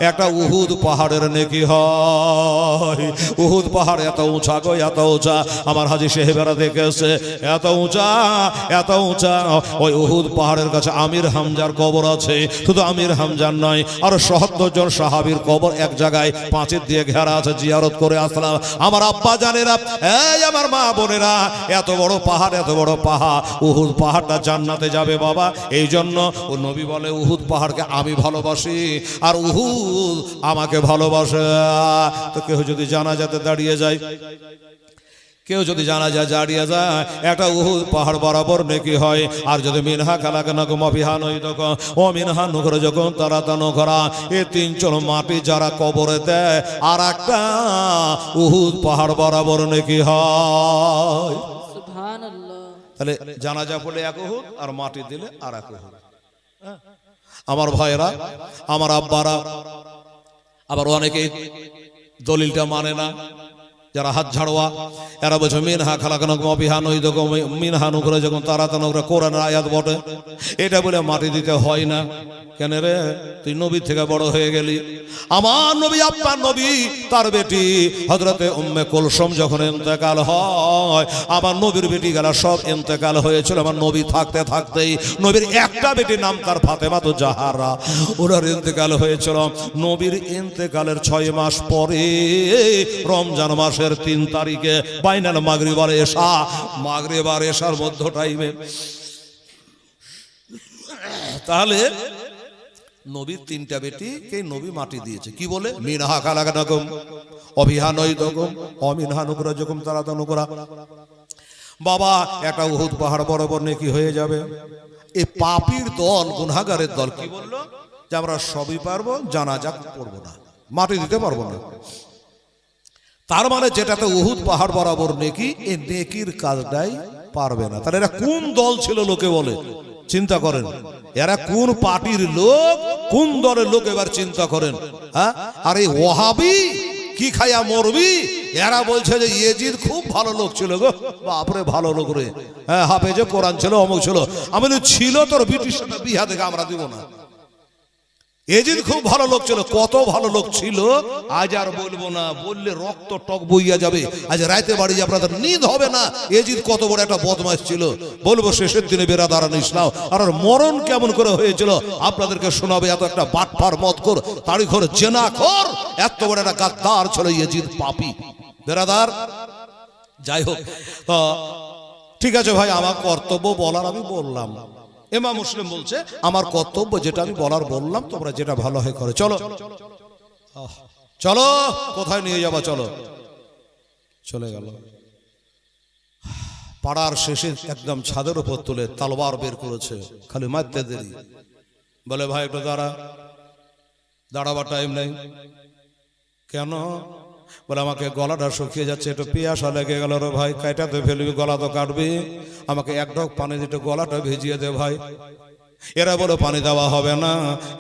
একটা উহুদ পাহাড়ের নেকি হয়। উহুদ পাহাড় এত উঁচা গো, এত উঁচা, আমার হাজী সাহেবেরা দেখেছে, এত উঁচা, এত উঁচা। ওই উহুদ পাহাড়ের কাছে আমির হামজার কবর আছে। শুধু আমির হামজার নয়, আর ৭০ জন সাহাবীর কবর এক জায়গায় পাঁচিল দিয়ে ঘেরা আছে। জিয়ারত করে আসলাম। আমার আব্বা জানেরা, এই আমার মা বোনেরা, এত বড় পাহাড়, এত বড় পাহাড়, উহুদ পাহাড়টা জান্নাতে যাবে বাবা। এই জন্য ও নবী বলে, উহুদ পাহাড়কে আমি ভালোবাসি, আর উহুদ আমাকে ভালোবাসে। তো কেউ যদি জানাজাতে দাঁড়িয়ে যায়, কেউ যদি জানাজা দাঁড়িয়ে যায়, একটা উহুদ পাহাড় বরাবর নেকি হয়। আর যদি মিনহা খালাকনাকুম ফিহা নুঈদুকুম ওয়া মিনহা নুখরিজুকুম তারাতান উখরা, এই 3 চল মাটি যারা কবরে দেয়, আর একটা উহুদ পাহাড় বরাবর নেকি হয়। সুবহানাল্লাহ। তাহলে জানাজা পড়লে 1 উহুদ, আর মাটি দিলে আর 1 উহুদ। আমার ভাইরা, আমার আব্বারা, আবার অনেকে দলিলটা মানে না, যারা হাত ঝাড়োয়া, এরা বলছে মিনহা খালাকনাকুম ফিহা নুঈদুকুম মিনহা নুখরিজুকুম তারাতান উখরা, কোরআনের আয়াত বটে, এটা বলে মাটি দিতে হয় না। কেন রে, তুই নবী থেকে বড় হয়ে গেলি। আমার নবী, আপনার নবী, তার বেটি হযরতে উম্মে কুলসুম যখন ইন্তেকাল হয়, আমার নবীর বেটি গেলা সব ইন্তেকাল হয়েছিল। আমার নবী থাকতে থাকতেই নবীর একটা বেটির নাম তার ফাতেমা তো জাহারা, ওনার ইন্তেকাল হয়েছিল। নবীর ইন্তেকালের 6 মাস পরে রমজান মাসের 3 তারিখে বাইনাল মাগরিব আর এশা, মাগরিব আর এশার মধ্য টাইমে, তাহলে নবীর 3টা বেটিকে নবী মাটি দিয়েছে। কি বলে? মিনহা খালাকনাকুম ওয়া ফিহা নুঈদুকুম ওয়া মিনহা নুখরিজুকুম তারাতান উখরা। বাবা, একটা উহুদ পাহাড় বরাবর নেকি হয়ে যাবে। এই পাপীর দল, গুনাহগারের দল কি বললো? যে আমরা সবই পারবো, জানাজা পড়বো না, মাটি দিতে পারবো না। তার মানে যেটাতে উহুদ পাহাড় বরাবর নেকি, এই নেকির কাজটাই পারবে না। তাহলে এরা কোন দল ছিল লোকে বলে? চিন্তা করেন এরা কোন পার্টির লোক, কোন দলের লোক, এবার চিন্তা করেন। হ্যাঁ, আর এই ওয়াহাবি কি খাইয়া মরবি, এরা বলছে যে ইয়েজিদ খুব ভালো লোক ছিল গো। বাপরে ভালো লোক রে, হ্যাঁ হাফেজে কোরআন ছিল, অমুক ছিল। আমি ছিল তোর ব্রিটিশ বিহা থেকে আমরা দিব না। এজিদ খুব ভালো লোক ছিল, কত ভালো লোক ছিল আজ আর বলবো না, বললে রক্ত টক বইয়া যাবে। আজ রাতে বাড়ি আপনাদের নিদ হবে না, এজিদ কত বড় একটা বদমাশ ছিল। বলবো শেষের দিনে বেরাদারান ইসলাম আর মরণ কেমন করে হয়েছিল আপনাদেরকে শোনাবে। এত একটা বাটপার মদখোর, তাড়িখোর, জেনাখোর, এত বড় একটা গাদ্দার ছিল এজিদ, পাপী বেরাদার। যাই হোক, ঠিক আছে ভাই, আমার কর্তব্য বলার আমি বললাম। ইমাম মুসলিম বলছে আমার কর্তব্য যেটা আমি বলার বললাম, তোমরা যেটা ভালো হয় করে চলো। চলো, কোথায় নিয়ে যাবা, চলো। চলে গেল পাড়ার শেষে একদম ছাদের উপর তুলে তলোয়ার বের করেছে, খালি মারতে দেরি। বলে ভাই একটু দাঁড়াবার টাইম নেই। কেন? বলে আমাকে গলাটা শুকিয়ে যাচ্ছে, একটু পিয়াসা লেগে গেল রে ভাই, কাইটাতে ফেলবি, গলা তো কাটবি, আমাকে এক ঢোক পানি দিতে গলাটা ভিজিয়ে দে ভাই। এরা বলে পানি দেওয়া হবে না,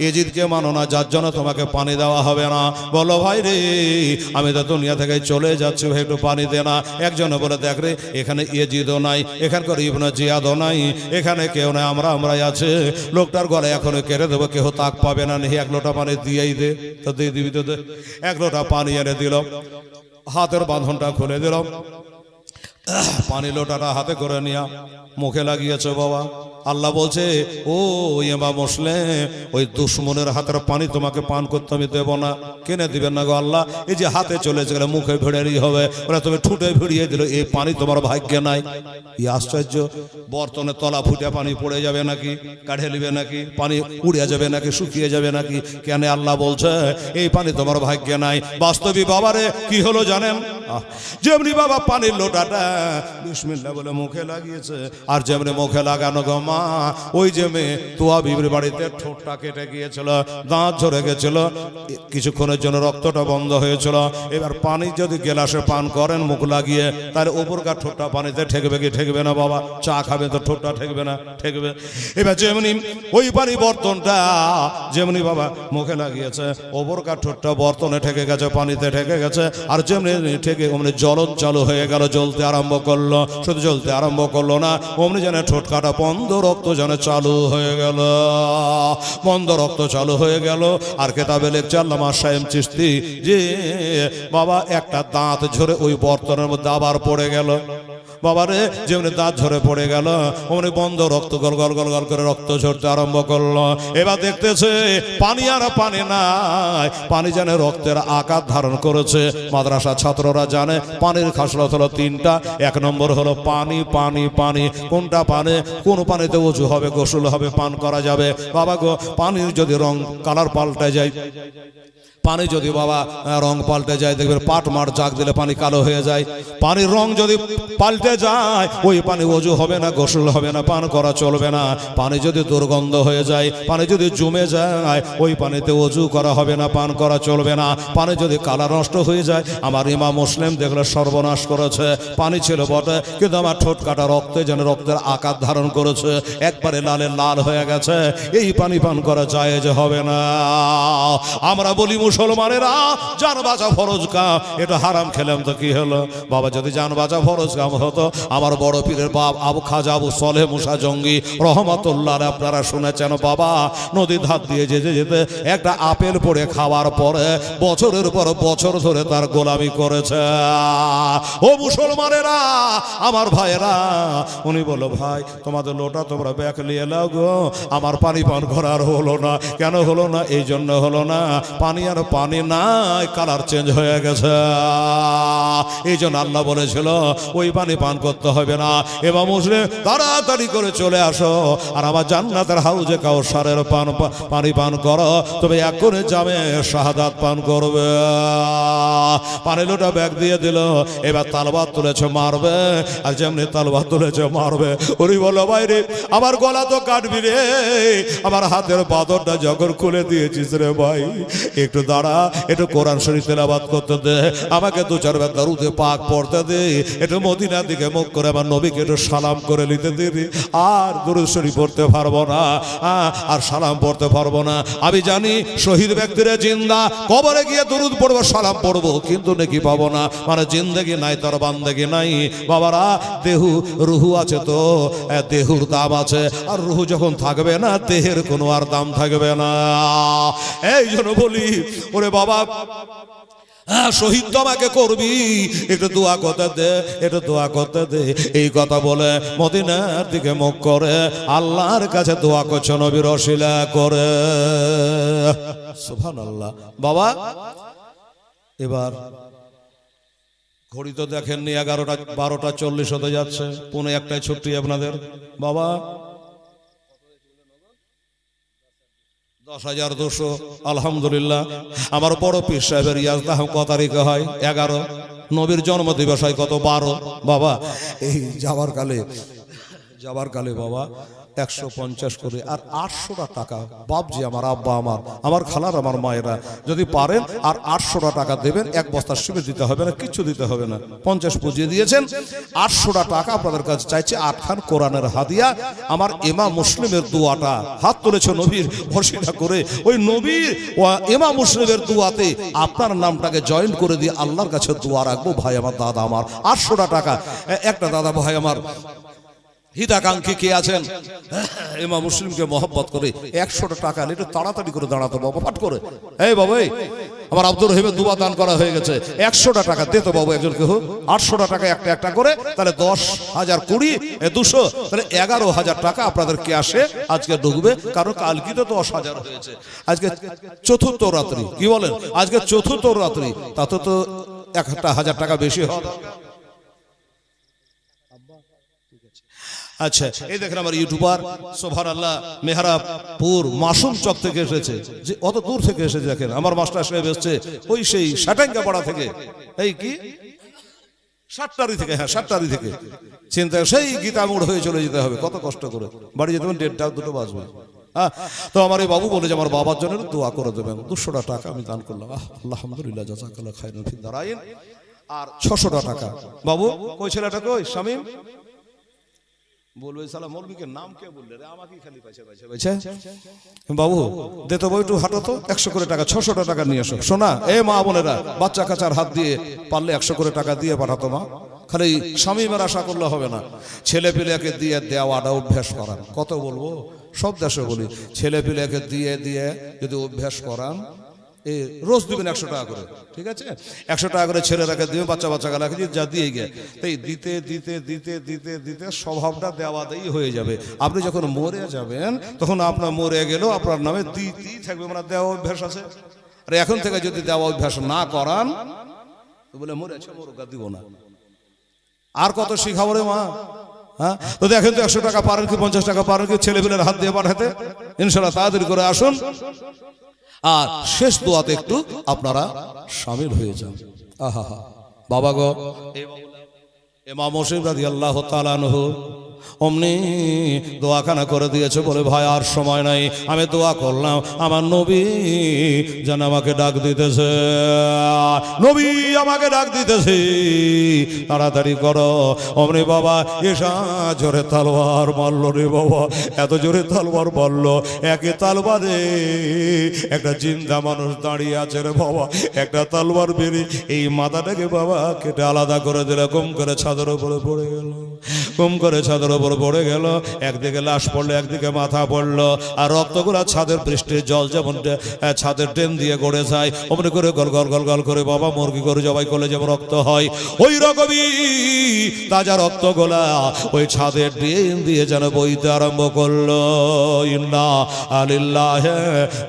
এজিদকে মানো না, যার জন্য তোমাকে পানি দেওয়া হবে না। বলো ভাই রে, আমি তো দুনিয়া থেকে চলে যাচ্ছি ভাই, একটু পানি দে না। একজনে বলে দেখ রে, এখানে এজিদও নাই, এখানকার ইবনে জিয়াদও নাই, এখানে কেউ নাই, আমরাই আছে। লোকটার গলায় এখনো কেড়ে দেবো, কেউ তাক পাবে না, নেই এক লোটা পানি দিয়েই দে। তো দিয়ে দিবি তো দে। এক লোটা পানি এনে দিল, হাতের বাঁধনটা খুলে দিল, পানি লোটাটা হাতে করে নিয়া মুখে লাগিয়েছে। বাবা আল্লাহ বলছে, ও ইমাম মুসলিম, ওই দুশ্মনের হাতের পানি তোমাকে পান করতে আমি দেবো না। কেনে দিবেন না গো আল্লাহ? এই যে হাতে চলেছে গেলে মুখে ভিড়েরই হবে, ওরা তুমি ঠুটে ভিড়িয়ে দিল, এই পানি তোমার ভাগ্যে নাই। ই আশ্চর্য, বর্তনে তলা ফুটে পানি পড়ে যাবে নাকি, কাঢ়ে নিবে নাকি, পানি উড়ে যাবে নাকি, শুকিয়ে যাবে নাকি? কেন আল্লাহ বলছে এই পানি তোমার ভাগ্যে নাই? বাস্তবিক বাবারে কি হলো জানেন? যেমনি বাবা পানির লোটাটা বিসমিল্লাহ বলে মুখে লাগিয়েছে, আর যেমনি মুখে লাগানো গো মা, ওই যে মেয়ে তোয়া বিবির বাড়িতে ঠোঁটটা কেটে গিয়েছিল, দাঁত ঝরে গেছিল, কিছুক্ষণের জন্য রক্তটা বন্ধ হয়েছিল। এবার পানি যদি গ্লাসে পান করেন মুখ লাগিয়ে, তাহলে ওপরকার ঠোঁটটা পানিতে ঠেকবে কি ঠেকবে না বাবা? চা খাবে তো ঠোঁটটা ঠেকবে না? ঠেকবে। এবার যেমনি ওই পানি বর্তনটা যেমনি বাবা মুখে লাগিয়েছে, ওপরকার ঠোঁটটা বর্তনে ঠেকে গেছে, পানিতে ঠেকে গেছে, আর যেমনি ঠেকে অমনি জ্বলন চালু হয়ে গেল, জ্বলতে আরম্ভ করলো। শুধু জ্বলতে আরম্ভ করলো না, অমনি যেন ঠোঁট কাটা বন্ধ, রক্ত যেন চালু হয়ে গেল, বন্ধ রক্ত চালু হয়ে গেল। আর কেতাবে লিখছে আল্লামা শাইম চিশতি যে বাবা একটা দাঁত ঝরে ওই বর্তনের মধ্যে আবার পড়ে গেল। বাবারে যেমনি দাঁত ঝরে পড়ে গেল, অমনি বন্ধ রক্ত গল গল গল গল করে রক্ত ঝরতে আরম্ভ করলো। এবার দেখতেছে পানি আর পানি নাই, পানি যেন রক্তের আকার ধারণ করেছে। মাদ্রাসা ছাত্ররা জানে পানির খাসলত হলো তিনটা। এক নম্বর হলো পানি, পানি, পানি। কোনটা পানি? কোন পানিতে ওযু হবে, গোসল হবে, পান করা যাবে। বাবা গো, পানির যদি রং কালার পাল্টে যায়, পানি যদি বাবা রং পাল্টে যায়, দেখবেন পাট মার জাগ দিলে পানি কালো হয়ে যায়। পানির রং যদি পাল্টে যায়, ওই পানি ওযু হবে না, গোসল হবে না, পান করা চলবে না। পানি যদি দুর্গন্ধ হয়ে যায়, পানি যদি জমে যায়, ওই পানিতে ওযু করা হবে না, পান করা চলবে না। পানি যদি কালার নষ্ট হয়ে যায়, আমার ইমাম মুসলিম দেখলে সর্বনাশ করেছে। পানি ছিল বটে, কিন্তু আমার ঠোঁট কাটা রক্তে যেন রক্তের আকার ধারণ করেছে, একবারে লালে লাল হয়ে গেছে। এই পানি পান করা জায়েজ হবে না। আমরা বলি মুসলমানেরা জান বাঁচা ফরজ কাম, এটা হারাম খেলাম তো কি হলো? বাবা যদি জান বাঁচা ফরজ কাম হতো, আমার বড় পীরের বাপ আবু খাজা আবু সলেহ মুসা জঙ্গি রহমাতুল্লাহ আপনারা শুনেছেন, বাবা নদীর ধার দিয়ে যেতে যেতে একটা আপেল পড়ে খাওয়ার পরে বছরের পর বছর ধরে তার গোলামি করেছে। ও মুসলমানেরা, আমার ভাইয়েরা, উনি বলো ভাই তোমাদের লোটা তোমরা ব্যাক নিয়ে নাও গো, আমার পানি পান করার হলো না। কেন হলো না? এই জন্য হলো না, পানি আর পানি নাই, কালার চেঞ্জ হয়ে গেছে। এই জন্য আল্লাহ বলেছিল ওই পানি পান করতে হবে না। এবার মুসলিম তাড়াতাড়ি করে চলে আসো, আর আমার জান্নাতের হাউজে কাউসারের পানি পান করো, তবে এক করে যাবে শাহাদাত পান করবে। পানি লোটা ব্যাগ দিয়ে দিল। এবার তালবাত তুলেছে মারবে, আর যেমনি তালবাত তুলেছে মারবে। ওরি বলো বাইরে আমার গলা তো কাটবি রে, আমার হাতের বাদরটা যখন খুলে দিয়েছিস রে ভাই, একটু দাঁড়া, একটু কোরআন শরীফ তেলাওয়াত করতে দে, আমাকে দু চার বার দরুদে পাক পড়তে দে, একটু মদিনা দিকে মুখ করে আমার নবীকে একটু সালাম করে নিতে দিবি। আর দুরূদ শরীফ পড়তে পারবো না, আর সালাম পড়তে পারবো না। আমি জানি শহীদ ব্যক্তিরা জিন্দা, কবরে গিয়ে দুরূদ পড়বো, সালাম পড়বো, কিন্তু নাকি পাবো না। মানে জিন্দেগি নাই তার বান্দেগি নাই বাবারা। দেহু রুহু আছে তো দেহুর দাম আছে, আর রুহু যখন থাকবে না দেহের কোনো আর দাম থাকবে না। এই জন্য বলি ওরে বাবা, শহীদ তো আমাকে করবি, একটু দোয়া করতে দে, একটু দোয়া করতে দে। এই কথা বলে মদিনার দিকে মুখ করে আল্লাহর কাছে দোয়া করছে নবীর ওসিলা করে। সুবহানাল্লাহ। বাবা এবার ঘড়ি তো দেখেননি, 11টা 12:40 হতে যাচ্ছে, 1:45 ছুটি আপনাদের। বাবা 10,200 আলহামদুলিল্লাহ। আমার বড় পীর সাহেবের ইয়াজদাহ কত তারিখে হয়? 11। নবীর জন্ম দিবস হয় কত? 12। বাবা এই যাবার কালে বাবা 150 করে আর 800 টাকা বাপজি আমার আব্বা আমার খালার আমার মায়েরা যদি পারেন আর 800 টাকা দেবেন। এক বস্তা সিমেন্ট দিতে হবে না, কিছু দিতে হবে না। 50 পুজিয়ে দিয়েছেন, 800 টাকা আপনাদের কাছে চাইছে। 8 খান কোরআনের হাদিয়া। আমার ইমাম মুসলিমের দোয়াটা হাত তুলেছে নবীর ওসিলা করে, ওই নবীর ইমাম মুসলিমের দোয়াতে আপনার নামটাকে জয়েন করে দিয়ে আল্লাহর কাছে দোয়া রাখবো। ভাই আমার দাদা আমার 800 টাকা। একটা দাদা ভাই আমার হিতাকাঙ্ক্ষী কে আছেন, ইমাম মুসলিমকে মহব্বত করে 100 টাকা একটু তাড়াতাড়ি করে দাঁড়াতো বাবা, পাঠ করে। এই বাবা আমার আব্দুর রহিমের দুয়া দান করা হয়ে গেছে, 100 টাকা দে তো বাবু একজনকে। 800 টাকা একটা একটা করে, তাহলে 10,000 20 200, তাহলে 11,000 টাকা আপনাদের কে আসে আজকে ঢুকবে। কারণ কালকে তো 10,000 হয়েছে, আজকে চতুর্থ রাত্রি, কি বলেন? আজকে চতুর্থ রাত্রি, তাতে তো 1,000 টাকা বেশি হবে। আচ্ছা এই দেখেন আমার ইউটিউবার সুবহানাল্লাহ মেহরাবপুর মাসুম চক থেকে এসেছে, যে অত দূর থেকে এসেছে। দেখেন আমার মাস্টার সাহেব এসেছে ওই সেই সাটাঙ্গা পাড়া থেকে, এই কি সাতটারি থেকে, হ্যাঁ সাতটারি থেকে। চিন্তা সেই গীতামুড় হয়ে চলে যেতে হবে, কত কষ্ট করে বাড়ি যেতে হবে, 1:30 2টো বাজবে। হ্যাঁ তো আমার এই বাবু বলে যে আমার বাবার জন্য দোয়া করে দেবেন। 200 টাকা আমি দান করলাম, আলহামদুলিল্লাহ জাযাকাল্লাহ খায়রান ফিদ দারাইন। আর 600 টাকা বাবু কই ছেলেটা কই শামীম বলবে সালা মৌলবীকে নাম কে বললে রে, আমাকে খালি পয়সা বাবু দে তো একটু হাঁটো তো, 100 করে টাকা 600 টাকা নিয়ে এসো। শোনা এ মা বোনেরা, বাচ্চা কাচার হাত দিয়ে পারলে 100 করে টাকা দিয়ে পাঠাতো মা। খালি স্বামীমের আশা করলে হবে না, ছেলে পেলেকে দিয়ে দেওয়াটা অভ্যাস করান। কত বলবো, সব দেশে বলি, ছেলে পেলেকে দিয়ে দিয়ে যদি অভ্যাস করান, এই রোজ দিবেন 100 টাকা করে, ঠিক আছে? 100 টাকা করে ছেলেরাকে দিবে, বাচ্চা গালাকে যা দিয়ে গিয়ে তাই দিতে দিতে দিতে দিতে দিতে স্বভাবটা দেওয়া দেই হয়ে যাবে। আপনি যখন মরে যাবেন তখন আপনার মরে গেলেও আপনার নামে দিতেই থাকবে, মানে দেওয়া অভ্যাস আছে। আর এখন থেকে যদি দেওয়া অভ্যাস না করান তো বলে মরেছে মরুকা দিব না, আর কত শিখাবো রে মা। হ্যাঁ তো দেখেন তো 100 টাকা পারেন কি 50 টাকা পারেন কি ছেলেপেলের হাত দিয়ে পাঠাতে, ইনশাআল্লাহ তাড়াতাড়ি করে আসুন। আর শেষ দোয়াতে একটু আপনারা শামিল হয়ে যান। আহা বাবা গো, ইমাম মুসলিম রাদিয়াল্লাহু তাআলা আনহু অমনি দোয়াখানা করে দিয়েছে, বলে ভাই আর সময় নাই, আমি দোয়া করলাম আমার নবী যেন আমাকে ডাক দিতেছে, নবী আমাকে ডাক দিতেছে, তাড়াতাড়ি করো। অমনি বাবা এসা জোরে তালওয়ার মারলো রে বাবা, এত জোরে তালওয়ার মারলো, একে তালবারে একটা জিন্দা মানুষ দাঁড়িয়ে আছে রে বাবা, একটা তালওয়ার বেরিয়ে এই মাথাটাকে বাবা কেটে আলাদা করে দিলে, কম করে ছাদের উপরে পড়ে গেল, কম করে ছাদের উপর পড়ে গেল। একদিকে লাশ পড়লো, একদিকে মাথা পড়লো, আর রক্তগুলা ছাদের বৃষ্টির জল যেমন ছাদের ড্রেন দিয়ে গড়ে যায়, অমনি করে গল গল গল গল করে বাবা মুরগি করে জবাই করলে যেমন রক্ত হয়, ওই রকমই তাজা রক্তগুলা ওই ছাদের ড্রেন দিয়ে যেন বইতে আরম্ভ করলো। ইন্না লিল্লাহি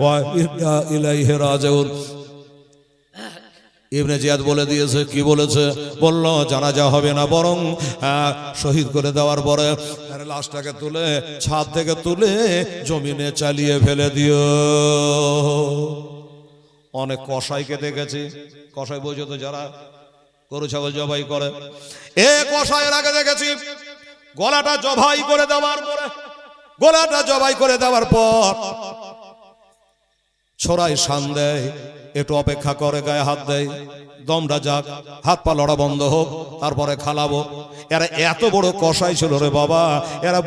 ওয়া ইন্না ইলাইহি রাজিউন। ইবনে জিয়াদ বলে দিয়েছে, কি বলেছে? বললো জানাজা হবে না, বরং শহীদ করে দেওয়ার পরে লাশটাকে তুলে ছাদ থেকে তুলে জমিনে চালিয়ে ফেলে দিও। অনেক কসাইকে দেখেছি, কসাই বোঝো তো যারা গরু ছাগল জবাই করে, এ কসাইয়ের আগে দেখেছি গলাটা জবাই করে দেওয়ার পরে, গলাটা জবাই করে দেওয়ার পর ছড়াই শান দেয়, একটু অপেক্ষা করে, গায়ে হাত দেয়, দমটা যাক, হাত পা লড়া বন্ধ হোক, তারপরে খালাবো। এরা এত বড় কষাই ছিল রে বাবা, এরা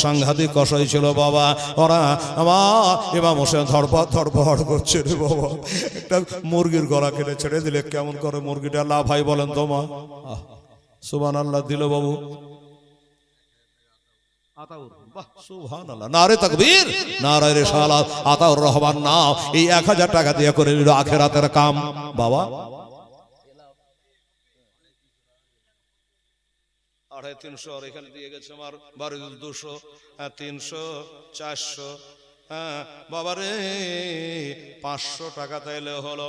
সাংঘাতিক কষাই ছিল বাবা। ওরা আমার ইমাম হোসেন ধরপড় করছে রে বাবা। একটা মুরগির গলা কেটে ছেড়ে দিলে কেমন করে মুরগিটা লাভ হয় বলেন তোমা? সুবহানাল্লাহ দিল বাবু। নারে তাকবীর, নারে রিসালাত, আতাউর রহমান নাও। এই 1000 টাকা দিয়ে করে নিল আখিরাতের কাম বাবা। 350 আর এখানে দিয়ে গেছে আমার 200, 300, 400, হ্যাঁ বাবা রে 500 টাকা তাইলে হলো,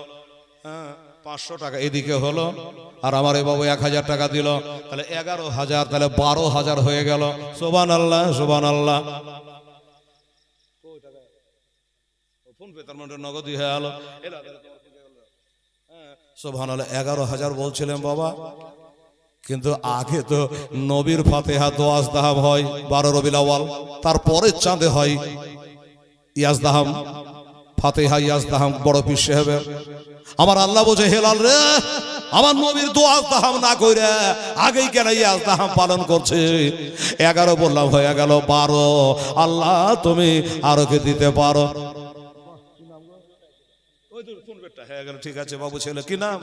হ্যাঁ 500 টাকা এদিকে হলো, আর আমার এই বাবু 1000 টাকা দিল, তাহলে 11,000, তাহলে 12,000 হয়ে গেল। সুবহানাল্লাহ সুবহানাল্লাহ। ফোন পে তার মধ্যে নগদই হয়ে গেল। সুবহানাল্লাহ। 11,000 বলছিলেন বাবা, কিন্তু আগে তো নবীর ফাতিহা দোয়াজদাহাম হয় 12 রবিউল আউয়াল, তারপরে চাঁদে হয় ইয়াজদাহাম, ফাতিহা ইয়াজদাহাম বড় পীর সাহেবের। আমার আল্লাহ বোঝে হেলাল রে, আমার নবীর দোয়াজদাহাম না কইরা আগেই কেন ইয়াজদাহাম পালন করছে? 11 বললাম হয়ে গেল 12। আল্লাহ তুমি আরো কে দিতে পারো। ওই তো ফোন পেটা হয়ে গেল। ঠিক আছে বাবু, ছেলে কি নাম?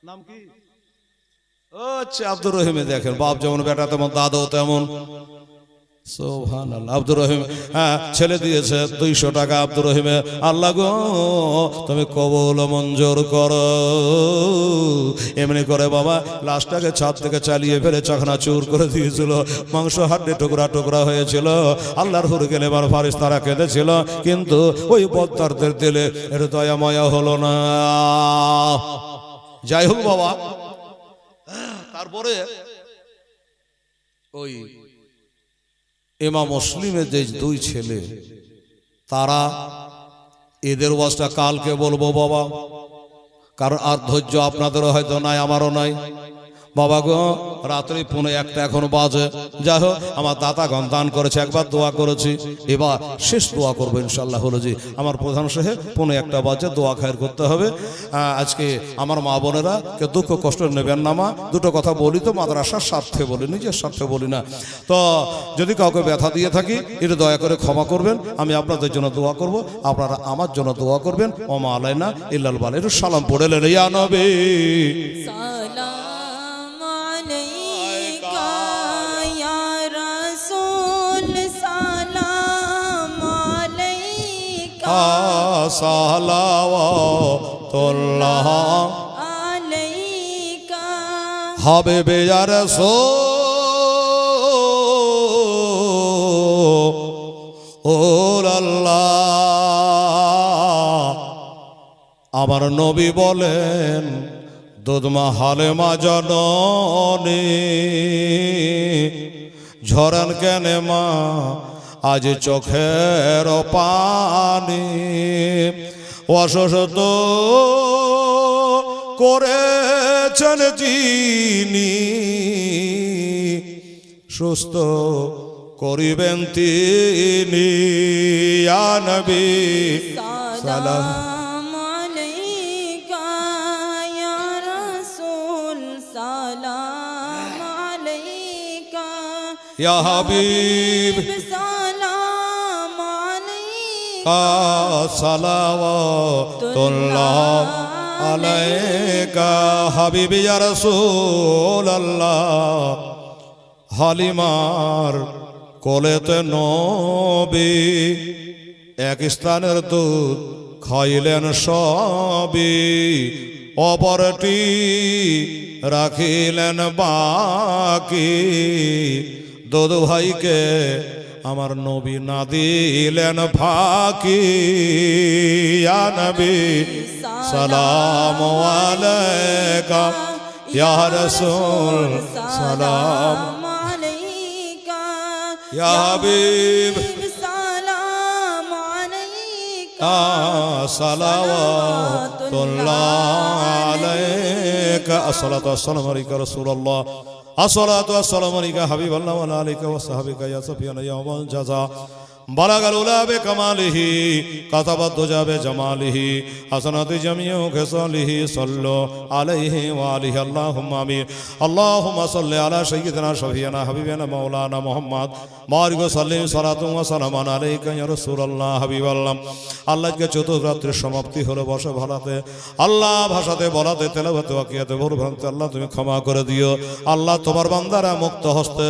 নাম কি? আচ্ছা আব্দুর রহিমে। দেখেন বাপ যেমন বেটা তেমন দাদাও তেমন। সুবহানাল্লাহ। আব্দুর রহিম, হ্যাঁ ছেলে দিয়েছে 200 টাকা আব্দুর রহিমে। আল্লাহ গো তুমি কবুল মঞ্জুর করো। এমনি করে বাবা লাশটাকে ছাদ থেকে চালিয়ে ফেলে চাকনা চুর করে দিয়েছিল, মাংস হাড্ডি টুকরা টুকরা হয়েছিল। আল্লাহর হুর গেলে আমার ফারিস্তারা কেঁদেছিল, কিন্তু ওই বদ্দারদের দিলে এটা দয়া মায়া হলো না। যাই হোক বাবা, তারপরে ওই ইমাম মুসলিমের যে 2 ছেলে, তারা এদের ওয়াজটা কালকে বলবো বাবা, কারণ আর ধৈর্য আপনাদেরও হয়তো নাই, আমারও নাই বাবা গো। রাত্রি 1:45 এখন বাজে। যাই হোক আমার দাতাগণ দান করেছে, একবার দোয়া করেছি, এবার শেষ দোয়া করবো ইনশাল্লাহ। হলো জি আমার প্রধান সাহেব 1:45 বাজে দোয়া খায়ের করতে হবে। আজকে আমার মা বোনেরা কেউ দুঃখ কষ্ট নেবেন না। মা দুটো কথা বলি তো, মাদ্রাসার স্বার্থে বলি, নিজের স্বার্থে বলি না। তো যদি কাউকে ব্যথা দিয়ে থাকি এটা দয়া করে ক্ষমা করবেন। আমি আপনাদের জন্য দোয়া করব, আপনারা আমার জন্য দোয়া করবেন। ওমা আলাইনা ইল্লাল বালাগ। একটু সালাম পড়ে নেন, ইয়া নবী সালাওয়াতুল্লাহ আলাইকা হাবিবে ইয়া রাসূলুল্লাহ। আমার নবী বলেন দুধমা হালেমা জননী ঝরেন কেন মা আজ চোখের পানি, অসুস্থ করেছেন যিনি সুস্থ করিবেন তিনি। ইয়া নবী সালাম আলাইকা ইয়া রাসূল সালাম আলাইকা ইয়া হাবিব সালাওয়াতুল্লাহ আলাইকা হাবিবি ইয়া রাসূলুল্লাহ। হালিমার কোলেতে নবী এক স্থানের দুধ খাইলেন সবই, অপরটি রাখিলেন বাকি। দুধ ভাইকে আমার নবী না দিলেন ফাঁকি। ইয়া নবী সালাম আলাইকা ইয়া রাসূল সালাম আলাইকা ইয়া হাবিব সালাম আলাইকা সালাওয়াতুল্লাহ আলাইকা। আসসালাতু ওয়াসসালামু আলাইকা রাসূলুল্লাহ। আসসালাতু ওয়াসসালামু আলাইকা হাবিবাল্লাহ ওয়া আলা আলিকা ওয়া সাহবিকা ইয়া সাফিয়ানা ইয়া মান জাযা বালাগাল উলা বিকামালিহি কাতাবাত যাবে জামালিহি হাসানাতি জামিউ খিসালিহি সাল্লু আলাইহি ওয়া আলিহি আল্লাহুম্মা আমিন আল্লাহুম্মা সাল্লি আলা সাইয়্যিদিনা শাফিয়ানা হাবিবানা মাওলানা মুহাম্মদ বারিক ওয়া সাল্লিম সালাতু ওয়া সালামান আলাইকা ইয়া রাসূলুল্লাহ হাবিবাল্লাহ। আল্লাহকে চতুর্থ রাত্রির সমাপ্তি হলো বসে ভাড়াতে আল্লাহ ভাষাতে বলাতে তেলাওয়াতে ওয়াকিয়াতে ভুল ভ্রান্তি আল্লাহ তুমি ক্ষমা করে দিও। আল্লাহ তোমার বান্দারা মুক্ত হস্তে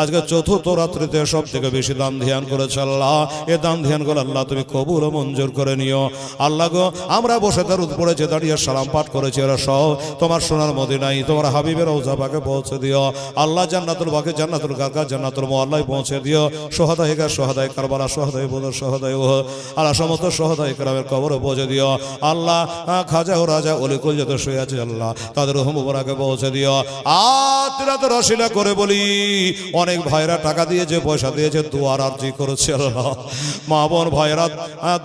আজকে চতুর্থ রাত্রিতে সব থেকে বেশি দান ধ্যান করেছে আল্লাহ, এ দান ধ্যান করে আল্লাহ তুমি কবুল ও মঞ্জুর করে নিও। আল্লাহ গো আমরা বসে দরুদ পড়েছে দাঁড়িয়ে সালাম পাঠ করেছি, এরা সব তোমার সোনার মদিনায় তোমার হাবিবের রওজা পাকে পৌঁছে দিও। আল্লাহ জান্নাতুল বাকি জান্নাতুল কাকা জান্নাতুল মুআল্লায় পৌঁছে দিও। সোহাদায়ে সোহাদায়ে কারবালা সোহাদায়ে বদর সোহাদায়ে ওহ আল্লাহ সমস্ত সোহাদায়ে কেরামের কবরে পৌঁছে দিও। আল্লাহ খাজা ও রাজা অলিকুল যত শুয়ে আছে আল্লাহ তাদের রুহ মুবারাকে পৌঁছে দিও। আতিরাত রসিলা করে বলি অনেক ভাইরা টাকা দিয়েছে পয়সা দিয়েছে দুয়ার আরজি করেছে আল্লাহ, মা বোন ভাইরা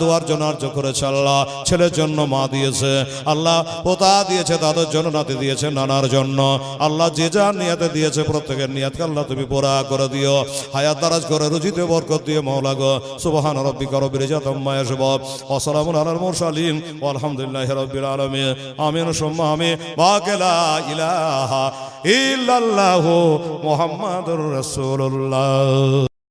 দুয়ার জন্য আরজ করেছে আল্লাহ, ছেলের জন্য মা দিয়েছে আল্লাহ, পোতা দিয়েছে তাদের জন্য, নাতি দিয়েছে নানার জন্য আল্লাহ, যে যার নিয়াতে দিয়েছে প্রত্যেকের নিয়াতকে আল্লাহ তুমি পুরা করে দিও। হায়াত দারাজ করে রুজিতে বরকত দিয়ে মাওলা গো। সুবহান রাব্বিকা রব্বিল ইজ্জাতি আম্মা ইয়াসিফুন ওয়া সালামুন আলাল মুরসালিন ওয়ালহামদুলিল্লাহি রাব্বিল আলামিন। আমিন সুম্মা আমিন। ওয়া লা ইলাহা ইল্লাল্লাহু মুহাম্মাদুর রাসূলুল্লাহ।